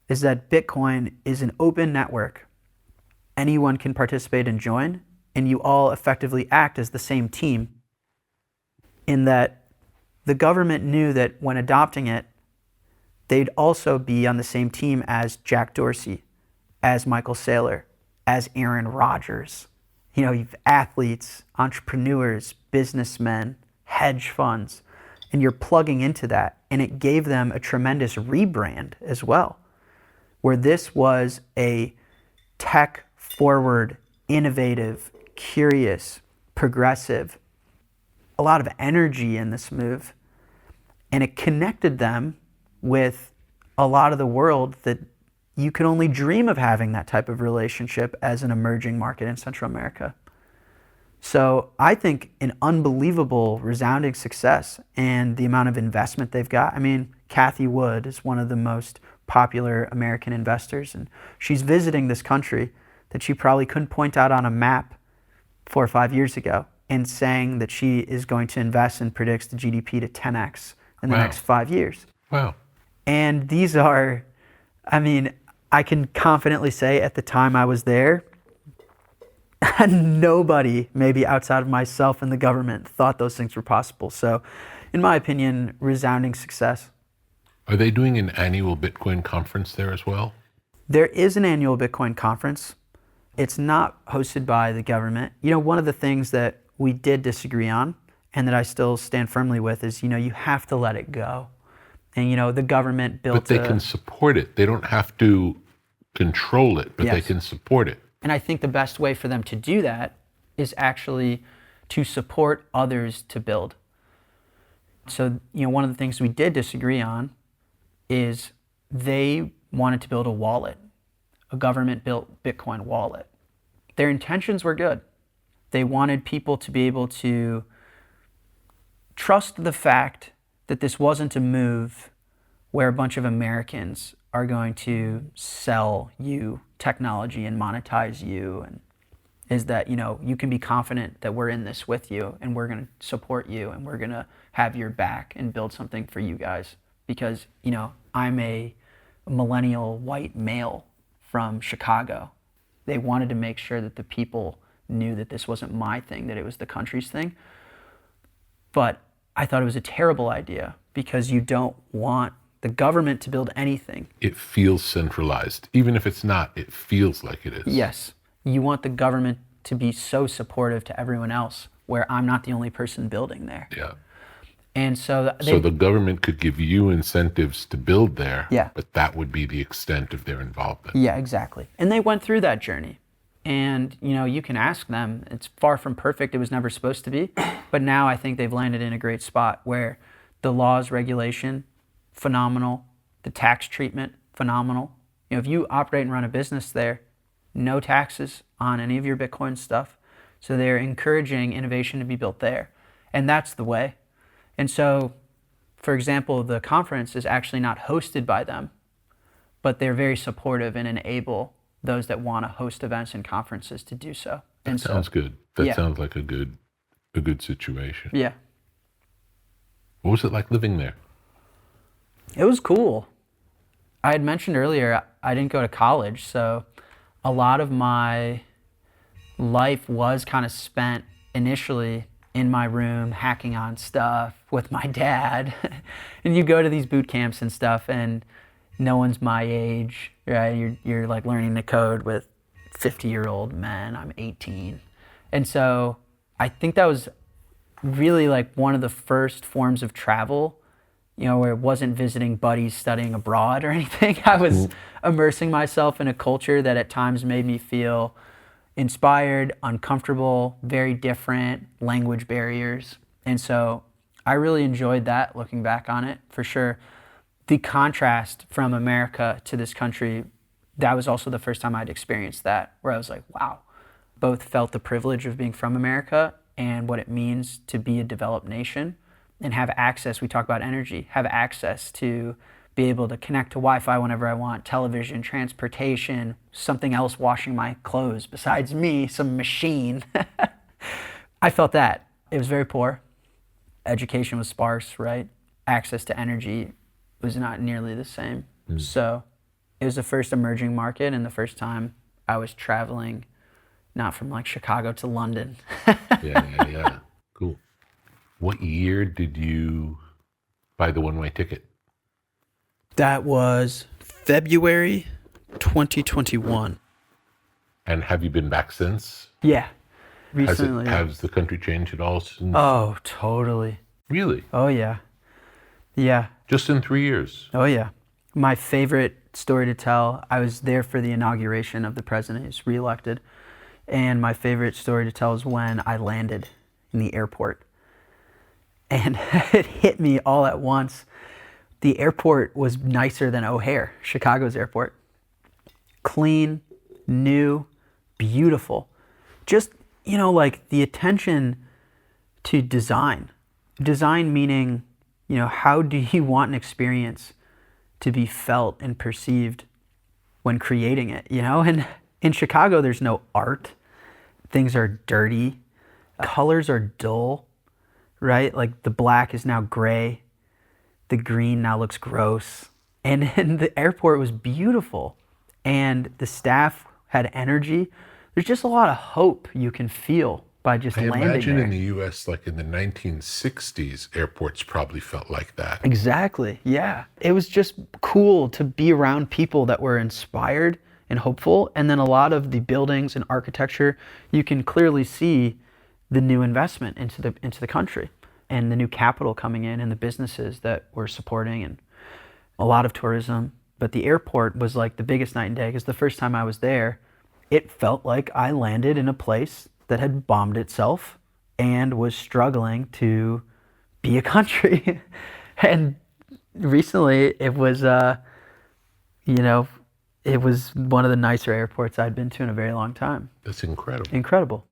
is that Bitcoin is an open network. Anyone can participate and join, and you all effectively act as the same team, in that the government knew that when adopting it, they'd also be on the same team as Jack Dorsey, as Michael Saylor, as Aaron Rodgers. You've athletes, entrepreneurs, businessmen, hedge funds, and you're plugging into that. And it gave them a tremendous rebrand as well, where this was a tech-forward, innovative, curious, progressive, a lot of energy in this move. And it connected them with a lot of the world that you could only dream of having that type of relationship as an emerging market in Central America. So I think an unbelievable, resounding success, and the amount of investment they've got. I mean, Cathie Wood is one of the most popular American investors, and she's visiting this country that you probably couldn't point out on a map 4 or 5 years ago, and saying that she is going to invest and predicts the GDP to 10x in the next 5 years. Wow. And these are, I can confidently say at the time I was there, nobody, maybe outside of myself and the government, thought those things were possible. So, in my opinion, resounding success. Are they doing an annual Bitcoin conference there as well? There is an annual Bitcoin conference. It's not hosted by the government. One of the things that we did disagree on, and that I still stand firmly with, is, you have to let it go. And, the government built. But they can support it. They don't have to control it, but Yes. they can support it. And I think the best way for them to do that is actually to support others to build. So, one of the things we did disagree on is they wanted to build a wallet, a government-built Bitcoin wallet. Their intentions were good. They wanted people to be able to trust the fact that this wasn't a move where a bunch of Americans are going to sell you technology and monetize you, and is that, you can be confident that we're in this with you and we're going to support you and we're going to have your back and build something for you guys. Because, I'm a millennial white male from Chicago. They wanted to make sure that the people knew that this wasn't my thing, that it was the country's thing. But I thought it was a terrible idea because you don't want the government to build anything. It feels centralized. Even if it's not, it feels like it is. Yes. You want the government to be so supportive to everyone else, where I'm not the only person building there. Yeah. And so the government could give you incentives to build there, yeah, but that would be the extent of their involvement. Yeah, exactly. And they went through that journey. And, you can ask them. It's far from perfect. It was never supposed to be. But now I think they've landed in a great spot where the laws, regulation, phenomenal. The tax treatment, phenomenal. If you operate and run a business there, no taxes on any of your Bitcoin stuff. So they're encouraging innovation to be built there. And that's the way. And so, for example, the conference is actually not hosted by them, but they're very supportive and enable those that want to host events and conferences to do so. That sounds good. That sounds like a good situation. Yeah. What was it like living there? It was cool. I had mentioned earlier, I didn't go to college, so a lot of my life was kind of spent initially in my room hacking on stuff with my dad. And you go to these boot camps and stuff, and no one's my age, right? You're like learning to code with 50-year-old men. I'm 18. And so I think that was really like one of the first forms of travel, where it wasn't visiting buddies studying abroad or anything. I was immersing myself in a culture that at times made me feel inspired, uncomfortable, very different, language barriers. And so I really enjoyed that, looking back on it, for sure. The contrast from America to this country, that was also the first time I'd experienced that, where I was like, wow. Both felt the privilege of being from America and what it means to be a developed nation and have access, we talk about energy, have access to be able to connect to Wi-Fi whenever I want, television, transportation, something else washing my clothes besides me, some machine. I felt that. It was very poor. Education was sparse, right? Access to energy was not nearly the same. So it was the first emerging market and the first time I was traveling, not from like Chicago to London. Yeah. Cool. What year did you buy the one-way ticket? That was February 2021. And have you been back since? Yeah, recently. Has the country changed at all since? Oh, totally. Really? Oh, yeah. Yeah. Just in 3 years? Oh, yeah. My favorite story to tell, I was there for the inauguration of the president. He was reelected. And my favorite story to tell is when I landed in the airport. And it hit me all at once. The airport was nicer than O'Hare, Chicago's airport. Clean, new, beautiful. Just, like the attention to design. Design meaning, how do you want an experience to be felt and perceived when creating it, And in Chicago, there's no art. Things are dirty. Colors are dull, right? Like the black is now gray. The green now looks gross. And the airport was beautiful. And the staff had energy. There's just a lot of hope you can feel by just landing there. I imagine in the U.S., like in the 1960s, airports probably felt like that. Exactly, yeah. It was just cool to be around people that were inspired and hopeful. And then a lot of the buildings and architecture, you can clearly see the new investment into the country and the new capital coming in and the businesses that we're supporting and a lot of tourism. But the airport was like the biggest night and day because the first time I was there, it felt like I landed in a place that had bombed itself and was struggling to be a country. And recently it was, it was one of the nicer airports I'd been to in a very long time. That's incredible. Incredible.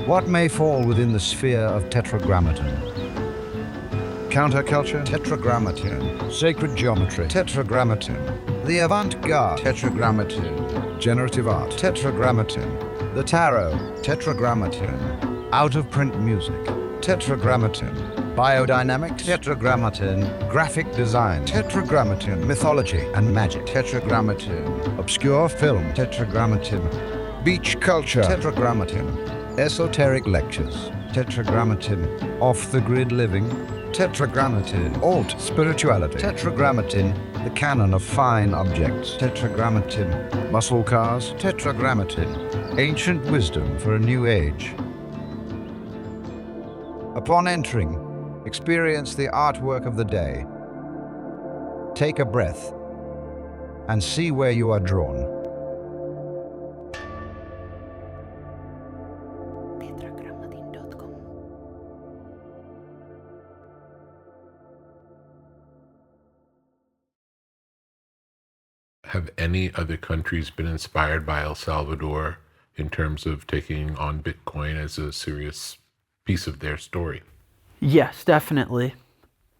What may fall within the sphere of tetragrammaton? Counterculture? Tetragrammaton. Sacred geometry? Tetragrammaton. The avant-garde? Tetragrammaton. Generative art? Tetragrammaton. The tarot? Tetragrammaton. Out-of-print music? Tetragrammaton. Biodynamics? Tetragrammaton. Graphic design? Tetragrammaton. Mythology and magic? Tetragrammaton. Obscure film? Tetragrammaton. Beach culture? Tetragrammaton. Esoteric lectures? Tetragrammaton. Off-the-grid living? Tetragrammaton. Alt spirituality? Tetragrammaton. The canon of fine objects? Tetragrammaton. Muscle cars? Tetragrammaton. Ancient wisdom for a new age. Upon entering, experience the artwork of the day. Take a breath and see where you are drawn. Have any other countries been inspired by El Salvador in terms of taking on Bitcoin as a serious piece of their story? Yes, definitely.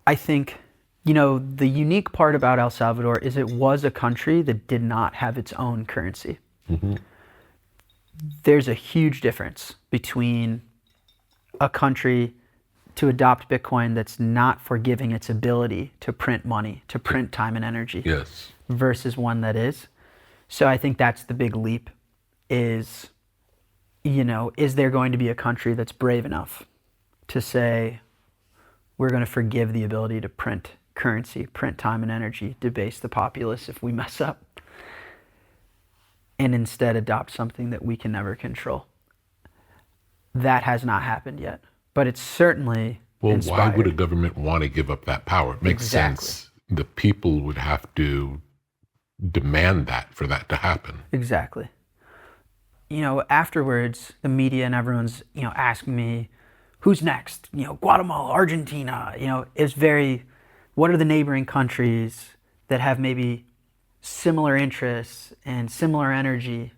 I think, the unique part about El Salvador is it was a country that did not have its own currency. Mm-hmm. There's a huge difference between a country to adopt Bitcoin that's not forgiving its ability to print money, to print time and energy. Yes. Versus one that is. So I think that's the big leap is, is there going to be a country that's brave enough to say, we're going to forgive the ability to print currency, print time and energy, debase the populace if we mess up, and instead adopt something that we can never control. That has not happened yet, but it's certainly inspired. Why would a government want to give up that power? It makes sense. The people would have to demand that for that to happen. Exactly. Afterwards, the media and everyone's, asking me, who's next? Guatemala, Argentina, it's very, what are the neighboring countries that have maybe similar interests and similar energy?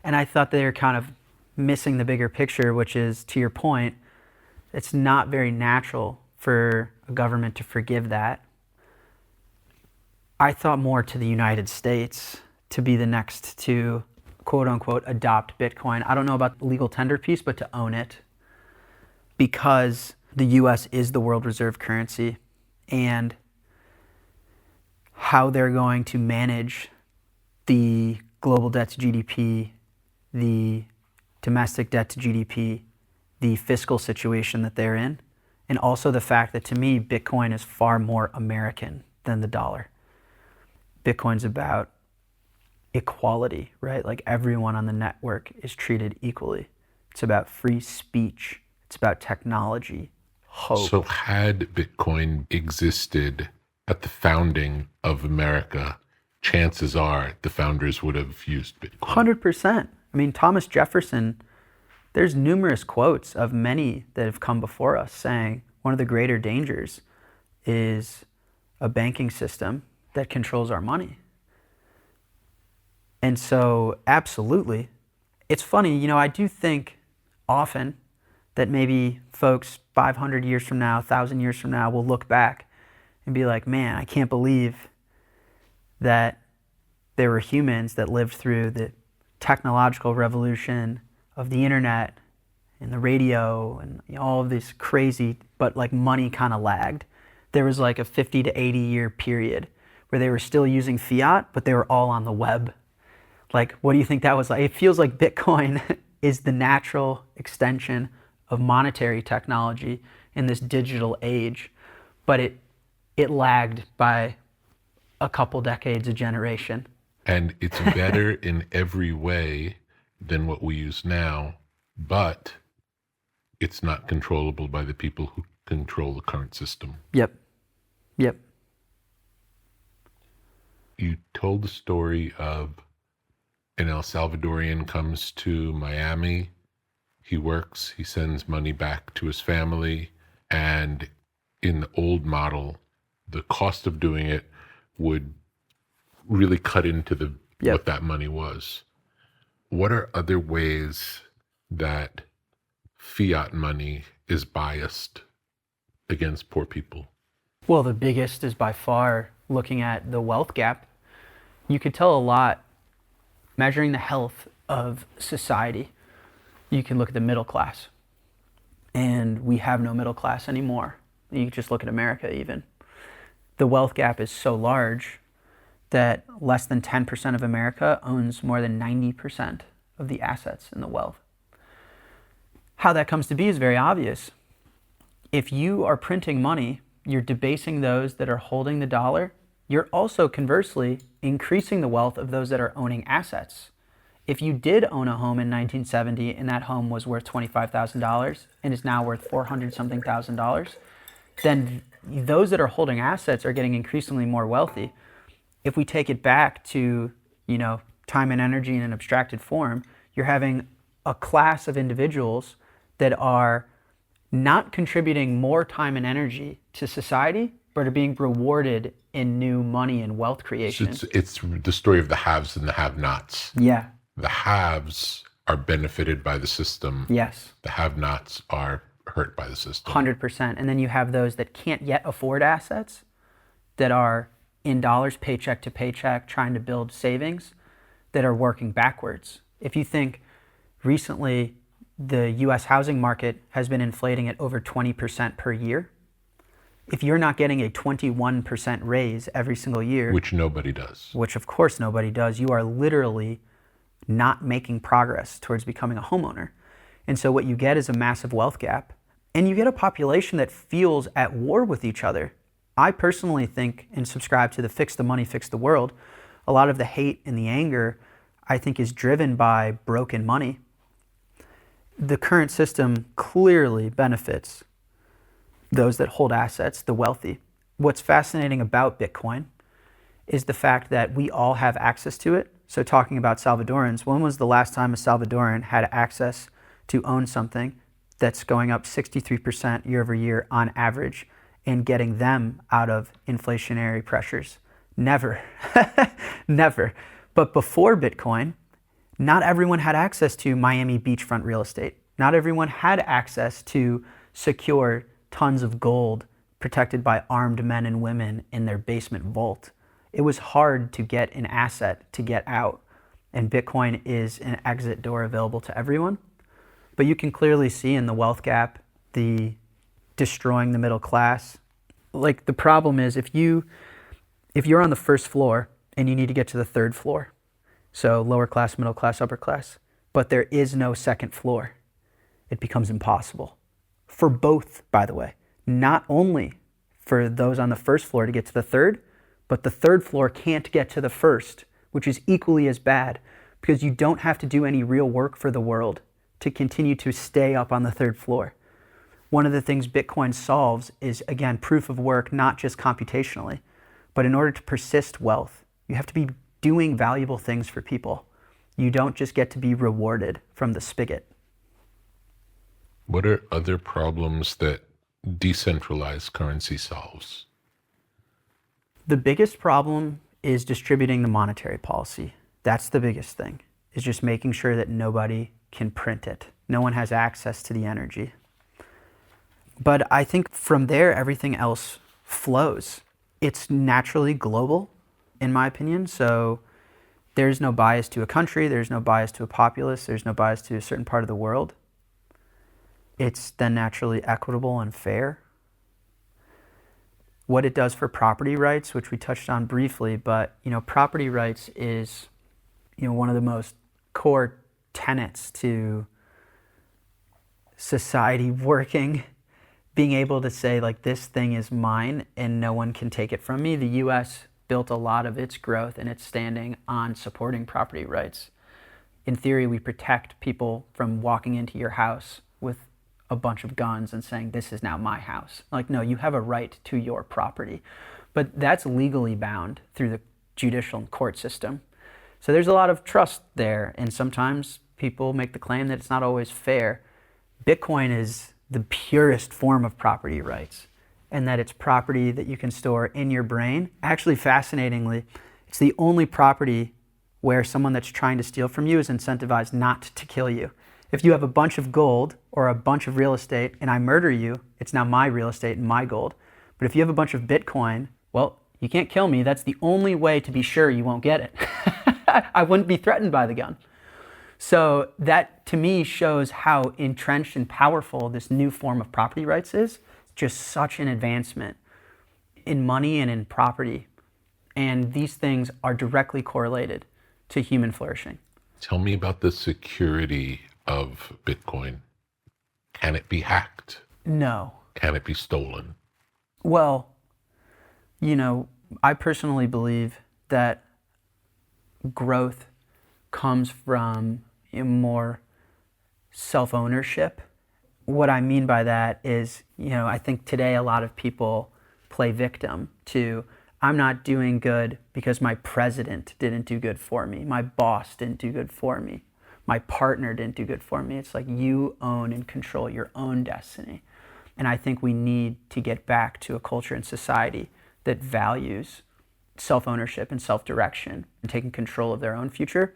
And I thought they were kind of missing the bigger picture, which is, to your point, it's not very natural for a government to forgive that. I thought more to the United States to be the next to, quote unquote, adopt Bitcoin. I don't know about the legal tender piece, but to own it, because the US is the world reserve currency, and how they're going to manage the global debt to GDP, the domestic debt to GDP, the fiscal situation that they're in, and also the fact that, to me, Bitcoin is far more American than the dollar. Bitcoin's about equality, right? Like everyone on the network is treated equally. It's about free speech. It's about technology, hope. So had Bitcoin existed at the founding of America, chances are the founders would have used Bitcoin. 100%. I mean, Thomas Jefferson, there's numerous quotes of many that have come before us saying one of the greater dangers is a banking system that controls our money. And so, absolutely. It's funny, I do think often that maybe folks 500 years from now, 1,000 years from now will look back and be like, man, I can't believe that there were humans that lived through the technological revolution of the internet and the radio and all of this crazy, but like money kind of lagged. There was like a 50 to 80 year period where they were still using fiat, but they were all on the web. Like, what do you think that was like? It feels like Bitcoin is the natural extension of monetary technology in this digital age, but it lagged by a couple decades, a generation. And it's better in every way than what we use now, but it's not controllable by the people who control the current system. Yep. You told the story of an El Salvadorian comes to Miami. He works, he sends money back to his family, and in the old model, the cost of doing it would really cut into what that money was. What are other ways that fiat money is biased against poor people? Well, the biggest is by far looking at the wealth gap. You could tell a lot measuring the health of society. You can look at the middle class, and we have no middle class anymore. You can just look at America even. The wealth gap is so large that less than 10% of America owns more than 90% of the assets and the wealth. How that comes to be is very obvious. If you are printing money, you're debasing those that are holding the dollar. You're also conversely increasing the wealth of those that are owning assets. If you did own a home in 1970 and that home was worth $25,000 and is now worth $400-something thousand, then those that are holding assets are getting increasingly more wealthy. If we take it back to, time and energy in an abstracted form, you're having a class of individuals that are not contributing more time and energy to society, but are being rewarded in new money and wealth creation. So it's the story of the haves and the have-nots. Yeah. The haves are benefited by the system. Yes. The have-nots are hurt by the system. 100%. And then you have those that can't yet afford assets, that are in dollars, paycheck to paycheck, trying to build savings, that are working backwards. If you think recently the US housing market has been inflating at over 20% per year, if you're not getting a 21% raise every single year, which nobody does, which of course nobody does, you are literally not making progress towards becoming a homeowner. And so what you get is a massive wealth gap, and you get a population that feels at war with each other. I personally think and subscribe to the fix the money, fix the world. A lot of the hate and the anger, I think, is driven by broken money. The current system clearly benefits those that hold assets, the wealthy. What's fascinating about Bitcoin is the fact that we all have access to it. So talking about Salvadorans, when was the last time a Salvadoran had access to own something that's going up 63% year over year on average and getting them out of inflationary pressures? Never. Never. But before Bitcoin, not everyone had access to Miami beachfront real estate. Not everyone had access to secure tons of gold protected by armed men and women in their basement vault. It was hard to get an asset to get out, and Bitcoin is an exit door available to everyone. But you can clearly see in the wealth gap, the destroying the middle class. Like, the problem is if you're on the first floor and you need to get to the third floor, so lower class, middle class, upper class, but there is no second floor, it becomes impossible. For both, by the way, not only for those on the first floor to get to the third, but the third floor can't get to the first, which is equally as bad, because you don't have to do any real work for the world to continue to stay up on the third floor. One of the things Bitcoin solves is, again, proof of work, not just computationally, but in order to persist wealth, you have to be doing valuable things for people. You don't just get to be rewarded from the spigot. What are other problems that decentralized currency solves? The biggest problem is distributing the monetary policy. That's the biggest thing, is just making sure that nobody can print it. No one has access to the energy. But I think from there, everything else flows. It's naturally global, in my opinion. So there's no bias to a country, there's no bias to a populace, there's no bias to a certain part of the world. It's then naturally equitable and fair. What it does for property rights, which we touched on briefly, but property rights is one of the most core tenets to society working, being able to say, like, this thing is mine and no one can take it from me. The US built a lot of its growth and its standing on supporting property rights. In theory, we protect people from walking into your house with a bunch of guns and saying, this is now my house. Like, no, you have a right to your property. But that's legally bound through the judicial and court system. So there's a lot of trust there, and sometimes people make the claim that it's not always fair. Bitcoin is the purest form of property rights, and that it's property that you can store in your brain. Actually, fascinatingly, it's the only property where someone that's trying to steal from you is incentivized not to kill you. If you have a bunch of gold or a bunch of real estate and I murder you, it's now my real estate and my gold. But if you have a bunch of Bitcoin, well, you can't kill me. That's the only way to be sure you won't get it. I wouldn't be threatened by the gun. So that to me shows how entrenched and powerful this new form of property rights is. Just such an advancement in money and in property. And these things are directly correlated to human flourishing. Tell me about the security of Bitcoin. Can it be hacked? No. Can it be stolen? Well, I personally believe that growth comes from more self-ownership. What I mean by that is, I think today a lot of people play victim to, I'm not doing good because my president didn't do good for me, my boss didn't do good for me, my partner didn't do good for me. It's like you own and control your own destiny. And I think we need to get back to a culture and society that values self-ownership and self-direction and taking control of their own future.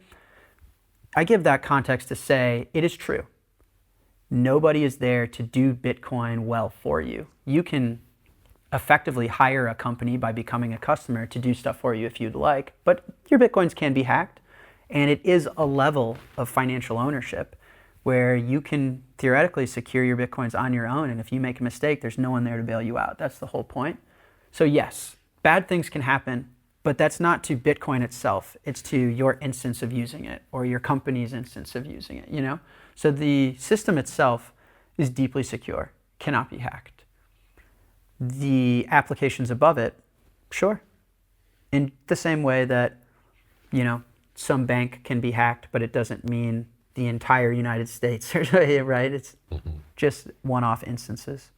I give that context to say it is true. Nobody is there to do Bitcoin well for you. You can effectively hire a company by becoming a customer to do stuff for you if you'd like, but your Bitcoins can be hacked. And it is a level of financial ownership where you can theoretically secure your Bitcoins on your own. And if you make a mistake, there's no one there to bail you out. That's the whole point. So yes, bad things can happen, but that's not to Bitcoin itself. It's to your instance of using it or your company's instance of using it, So the system itself is deeply secure, cannot be hacked. The applications above it, sure. In the same way that, some bank can be hacked, but it doesn't mean the entire United States, right? It's just one-off instances.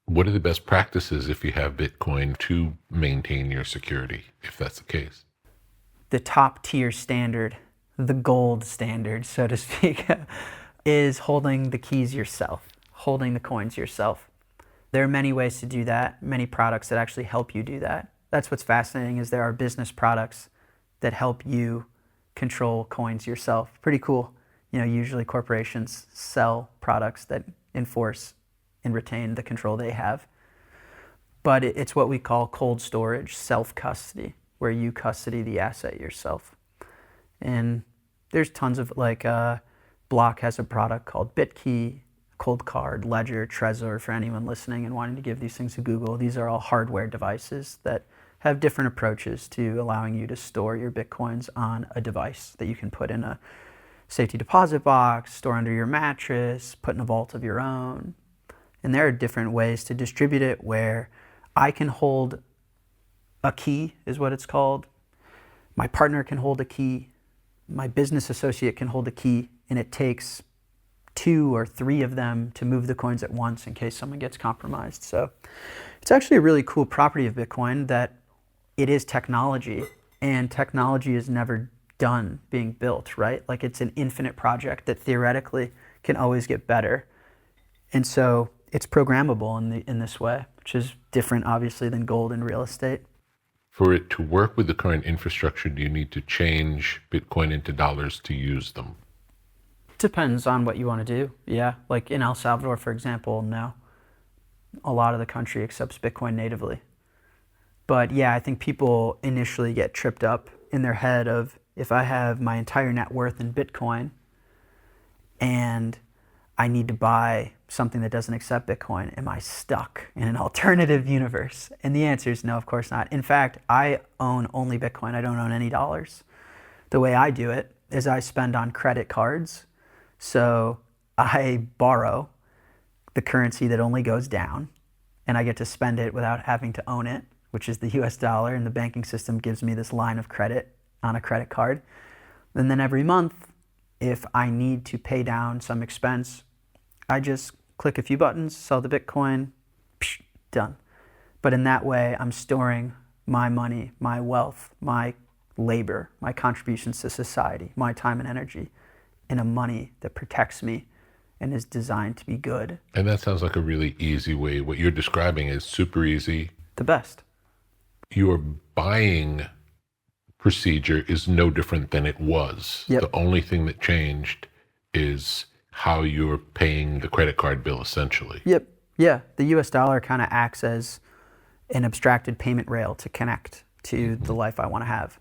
What are the best practices if you have Bitcoin to maintain your security, if that's the case? The top tier standard, the gold standard, so to speak, is holding the keys yourself, holding the coins yourself. There are many ways to do that, many products that actually help you do that. That's what's fascinating is there are business products that help you control coins yourself. Pretty cool. Usually corporations sell products that enforce and retain the control they have. But it's what we call cold storage, self-custody, where you custody the asset yourself. And there's tons of, Block has a product called BitKey, Cold Card, Ledger, Trezor, for anyone listening and wanting to give these things a Google. These are all hardware devices that have different approaches to allowing you to store your Bitcoins on a device that you can put in a safety deposit box, store under your mattress, put in a vault of your own. And there are different ways to distribute it where I can hold a key, is what it's called. My partner can hold a key. My business associate can hold a key, and it takes 2 or 3 of them to move the coins at once in case someone gets compromised. So it's actually a really cool property of Bitcoin that it is technology, and technology is never done being built, right? It's an infinite project that theoretically can always get better. And so it's programmable in this way, which is different, obviously, than gold and real estate. For it to work with the current infrastructure, do you need to change Bitcoin into dollars to use them? Depends on what you want to do. Yeah, like in El Salvador, for example, no. A lot of the country accepts Bitcoin natively. But yeah, I think people initially get tripped up in their head of, if I have my entire net worth in Bitcoin and I need to buy something that doesn't accept Bitcoin, am I stuck in an alternative universe? And the answer is no, of course not. In fact, I own only Bitcoin. I don't own any dollars. The way I do it is I spend on credit cards. So I borrow the currency that only goes down, and I get to spend it without having to own it, which is the US dollar, and the banking system gives me this line of credit on a credit card. And then every month, if I need to pay down some expense, I just click a few buttons, sell the Bitcoin, done. But in that way, I'm storing my money, my wealth, my labor, my contributions to society, my time and energy in a money that protects me and is designed to be good. And that sounds like a really easy way. What you're describing is super easy. The best. Your buying procedure is no different than it was. Yep. The only thing that changed is how you're paying the credit card bill, essentially. Yep. Yeah. The US dollar kind of acts as an abstracted payment rail to connect to the life I want to have.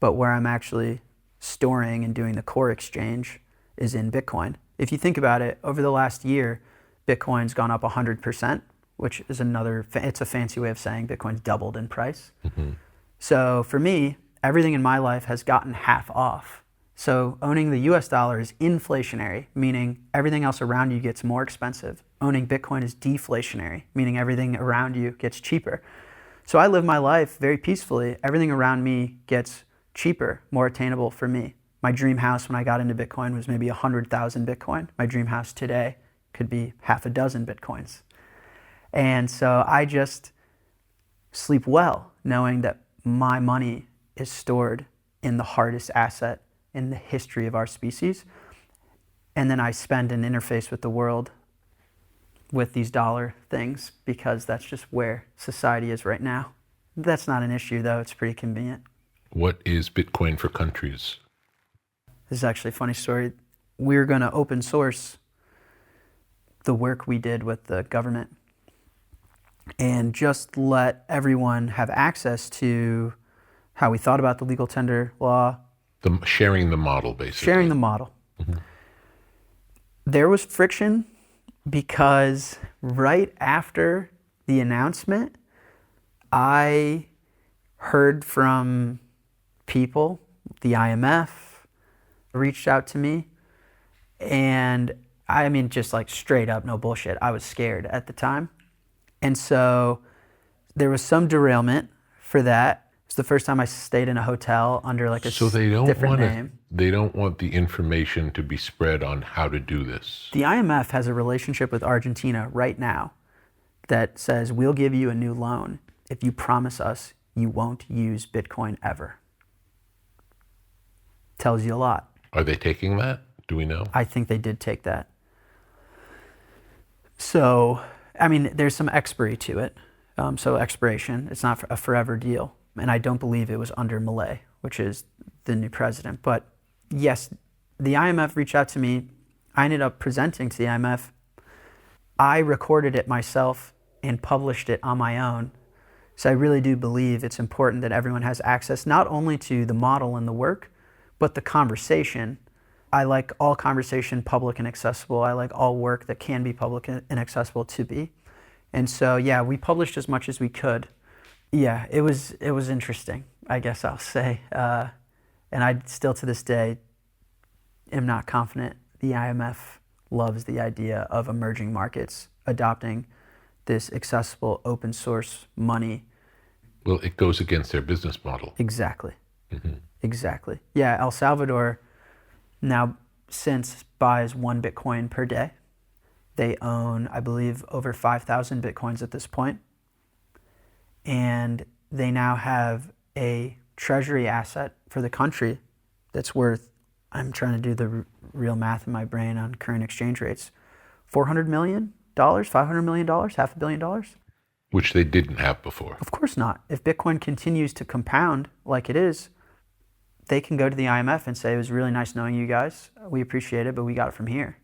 But where I'm actually storing and doing the core exchange is in Bitcoin. If you think about it, over the last year, Bitcoin's gone up 100%, which is it's a fancy way of saying Bitcoin's doubled in price. So for me, everything in my life has gotten half off. So owning the US dollar is inflationary, meaning everything else around you gets more expensive. Owning Bitcoin is deflationary, meaning everything around you gets cheaper. So I live my life very peacefully. Everything around me gets cheaper, more attainable for me. My dream house when I got into Bitcoin was maybe 100,000 Bitcoin. My dream house today could be half a dozen Bitcoins. And so I just sleep well knowing that my money is stored in the hardest asset in the history of our species. And then I spend an interface with the world with these dollar things because that's just where society is right now. That's not an issue though, it's pretty convenient. What is Bitcoin for countries? This is actually a funny story. We're going to open source the work we did with the government and just let everyone have access to how we thought about the legal tender law. Sharing the model, basically. Sharing the model. There was friction because right after the announcement, I heard from people, the IMF reached out to me, and I mean, just like straight up, no bullshit. I was scared at the time. And so there was some derailment for that. It's the first time I stayed in a hotel under like a different name. They don't want the information to be spread on how to do this. The IMF has a relationship with Argentina right now that says, we'll give you a new loan if you promise us you won't use Bitcoin ever. Tells you a lot. Are they taking that? Do we know? I think they did take that. So, I mean, there's some expiry to it. So expiration, it's not a forever deal. And I don't believe it was under Milei, which is the new president. But yes, the IMF reached out to me. I ended up presenting to the IMF. I recorded it myself and published it on my own. So I really do believe it's important that everyone has access not only to the model and the work, but the conversation. I like all conversation public and accessible. I like all work that can be public and accessible to be. And so, yeah, we published as much as we could. Yeah, it was interesting, I guess I'll say. And I still to this day am not confident the IMF loves the idea of emerging markets adopting this accessible open source money. Well, it goes against their business model. Exactly. Exactly. Yeah, El Salvador now since buys 1 Bitcoin per day. They own, I believe, over 5,000 Bitcoins at this point. And they now have a treasury asset for the country that's worth, I'm trying to do the real math in my brain on current exchange rates, $400 million, $500 million, $500 million. Which they didn't have before. Of course not. If Bitcoin continues to compound like it is, they can go to the IMF and say, it was really nice knowing you guys. We appreciate it, but we got it from here.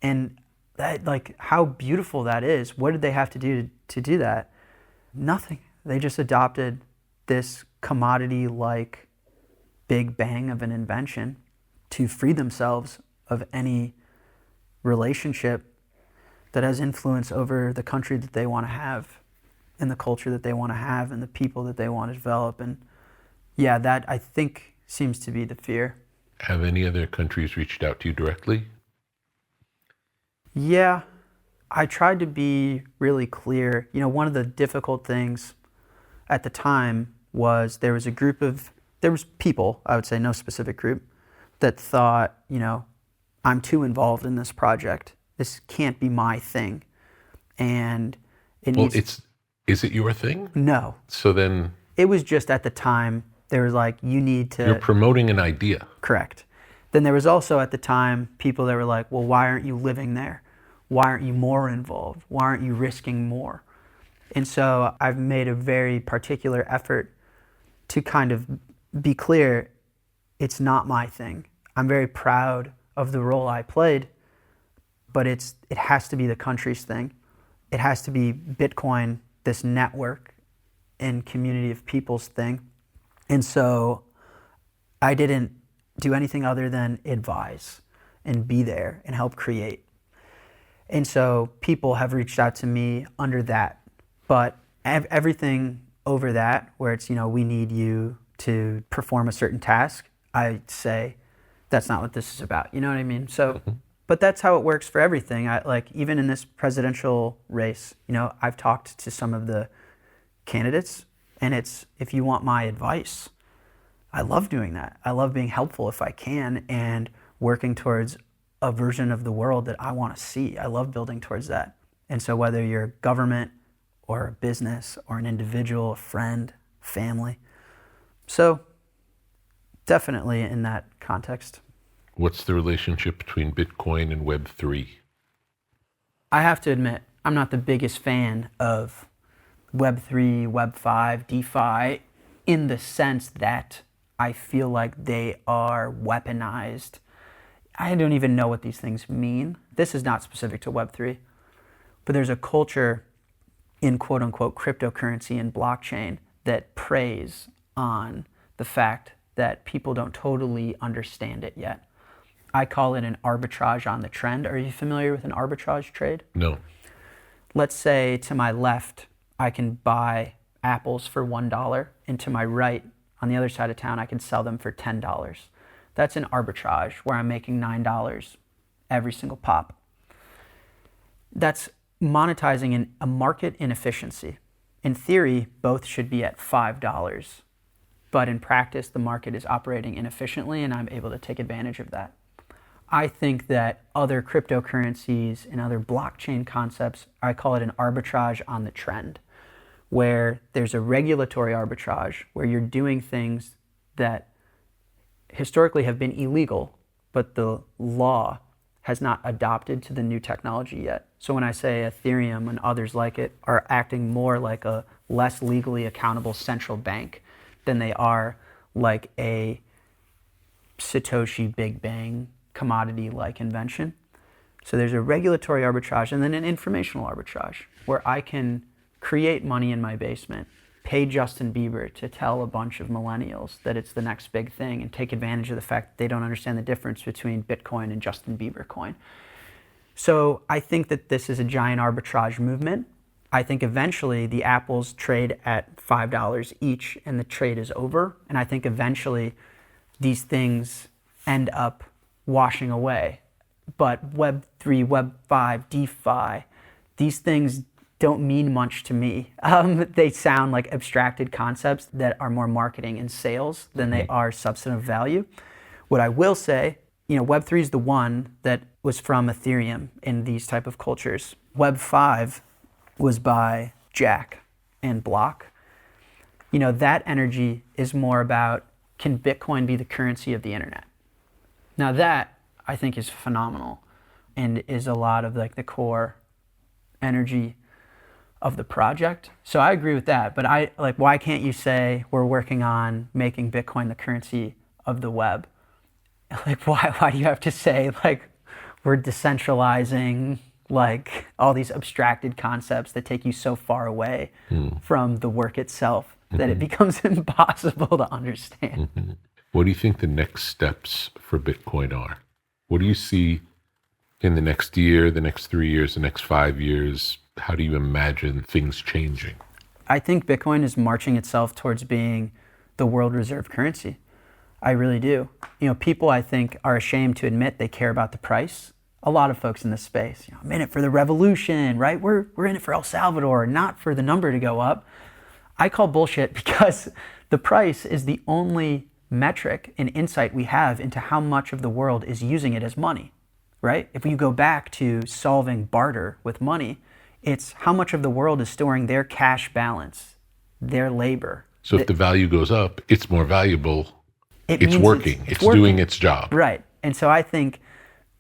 And that, like, how beautiful that is. What did they have to do to do that? Nothing. They just adopted this commodity-like big bang of an invention to free themselves of any relationship that has influence over the country that they want to have and the culture that they want to have and the people that they want to develop. And yeah, that I think seems to be the fear. Have any other countries reached out to you directly? Yeah, I tried to be really clear. You know, one of the difficult things at the time was there was people, I would say no specific group, that thought, you know, I'm too involved in this project. This can't be my thing. And is it your thing? No. So then it was just at the time, there was like, you need to... You're promoting an idea. Correct. Then there was also at the time people that were like, well, why aren't you living there? Why aren't you more involved? Why aren't you risking more? And so I've made a very particular effort to kind of be clear, it's not my thing. I'm very proud of the role I played, but it has to be the country's thing. It has to be Bitcoin, this network and community of people's thing. And so I didn't do anything other than advise and be there and help create. And so people have reached out to me under that, but everything over that, where it's, we need you to perform a certain task, I say, that's not what this is about. You know what I mean? So, but that's how it works for everything. Even in this presidential race, I've talked to some of the candidates, and it's, if you want my advice, I love doing that. I love being helpful if I can and working towards a version of the world that I want to see. I love building towards that. And so whether you're government or a business or an individual, a friend, family. So definitely in that context. What's the relationship between Bitcoin and Web3? I have to admit, I'm not the biggest fan of Web3, Web5, DeFi, in the sense that I feel like they are weaponized. I don't even know what these things mean. This is not specific to Web3, but there's a culture in quote unquote cryptocurrency and blockchain that preys on the fact that people don't totally understand it yet. I call it an arbitrage on the trend. Are you familiar with an arbitrage trade? No. Let's say to my left, I can buy apples for $1, and to my right, on the other side of town, I can sell them for $10. That's an arbitrage where I'm making $9 every single pop. That's monetizing in a market inefficiency. In theory, both should be at $5, but in practice, the market is operating inefficiently, and I'm able to take advantage of that. I think that other cryptocurrencies and other blockchain concepts, I call it an arbitrage on the trend, where there's a regulatory arbitrage where you're doing things that historically have been illegal, but the law has not adopted to the new technology yet. So when I say Ethereum and others like it are acting more like a less legally accountable central bank than they are like a Satoshi Big Bang commodity-like invention. So there's a regulatory arbitrage and then an informational arbitrage where I can create money in my basement, pay Justin Bieber to tell a bunch of millennials that it's the next big thing and take advantage of the fact that they don't understand the difference between Bitcoin and Justin Bieber coin. So I think that this is a giant arbitrage movement. I think eventually the apples trade at $5 each and the trade is over. And I think eventually these things end up washing away. But Web3, Web5, DeFi, these things don't mean much to me. They sound like abstracted concepts that are more marketing and sales than they are substantive value. What I will say, Web3 is the one that was from Ethereum in these type of cultures. Web5 was by Jack and Block. That energy is more about, can Bitcoin be the currency of the internet? Now that, I think, is phenomenal and is a lot of the core energy of the project. So I agree with that, but why can't you say we're working on making Bitcoin the currency of the web? Why do you have to say we're decentralizing all these abstracted concepts that take you so far away from the work itself that it becomes impossible to understand? What do you think the next steps for Bitcoin are? What do you see in the next year, the next 3 years, the next 5 years? How do you imagine things changing? I think Bitcoin is marching itself towards being the world reserve currency. I really do. People, I think, are ashamed to admit they care about the price. A lot of folks in this space, I'm in it for the revolution, right? We're in it for El Salvador, not for the number to go up. I call bullshit because the price is the only metric and insight we have into how much of the world is using it as money, right? If you go back to solving barter with money, it's how much of the world is storing their cash balance, their labor. So if the value goes up, it's more valuable. It's working. It's doing its job. Right. And so I think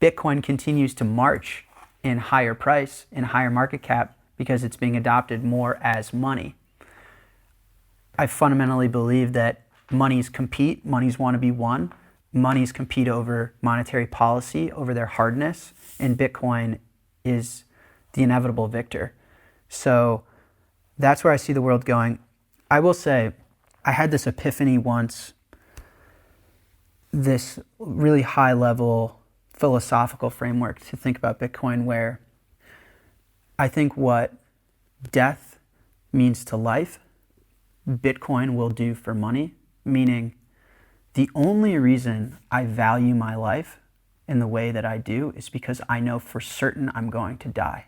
Bitcoin continues to march in higher price, in higher market cap, because it's being adopted more as money. I fundamentally believe that monies compete, monies want to be won. monies compete over monetary policy, over their hardness, and Bitcoin is the inevitable victor. So that's where I see the world going. I will say, I had this epiphany once, this really high level philosophical framework to think about Bitcoin, where I think what death means to life, Bitcoin will do for money, meaning the only reason I value my life in the way that I do is because I know for certain I'm going to die.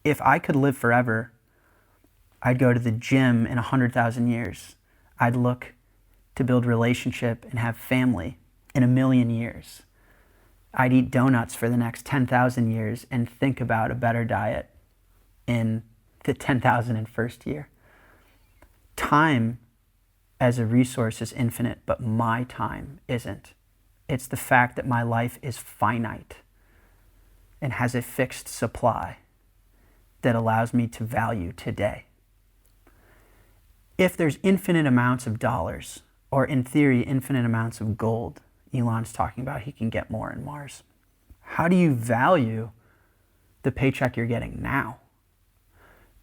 If I could live forever, I'd go to the gym in 100,000 years. I'd look to build relationship and have family in 1,000,000 years. I'd eat donuts for the next 10,000 years and think about a better diet in the 10,001st year. Time as a resource is infinite, but my time isn't. It's the fact that my life is finite and has a fixed supply that allows me to value today. If there's infinite amounts of dollars, or in theory, infinite amounts of gold, Elon's talking about he can get more in Mars, how do you value the paycheck you're getting now?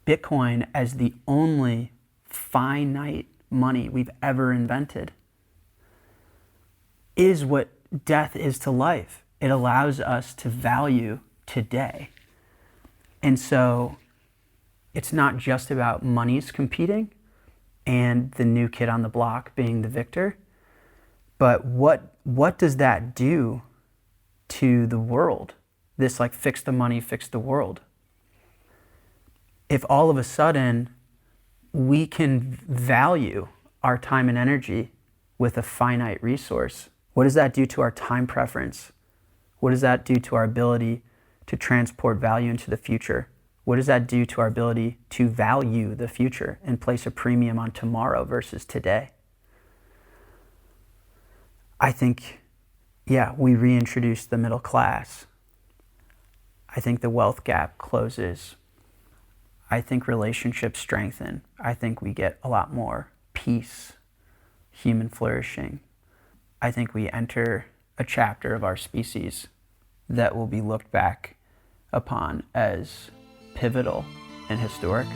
Bitcoin, as the only finite money we've ever invented, is what death is to life. It allows us to value today. And so it's not just about monies competing and the new kid on the block being the victor, but what does that do to the world? This like fix the money, fix the world. If all of a sudden we can value our time and energy with a finite resource, what does that do to our time preference? What does that do to our ability to transport value into the future? What does that do to our ability to value the future and place a premium on tomorrow versus today? I think, we reintroduce the middle class. I think the wealth gap closes. I think relationships strengthen. I think we get a lot more peace, human flourishing. I think we enter a chapter of our species that will be looked back upon as pivotal and historic.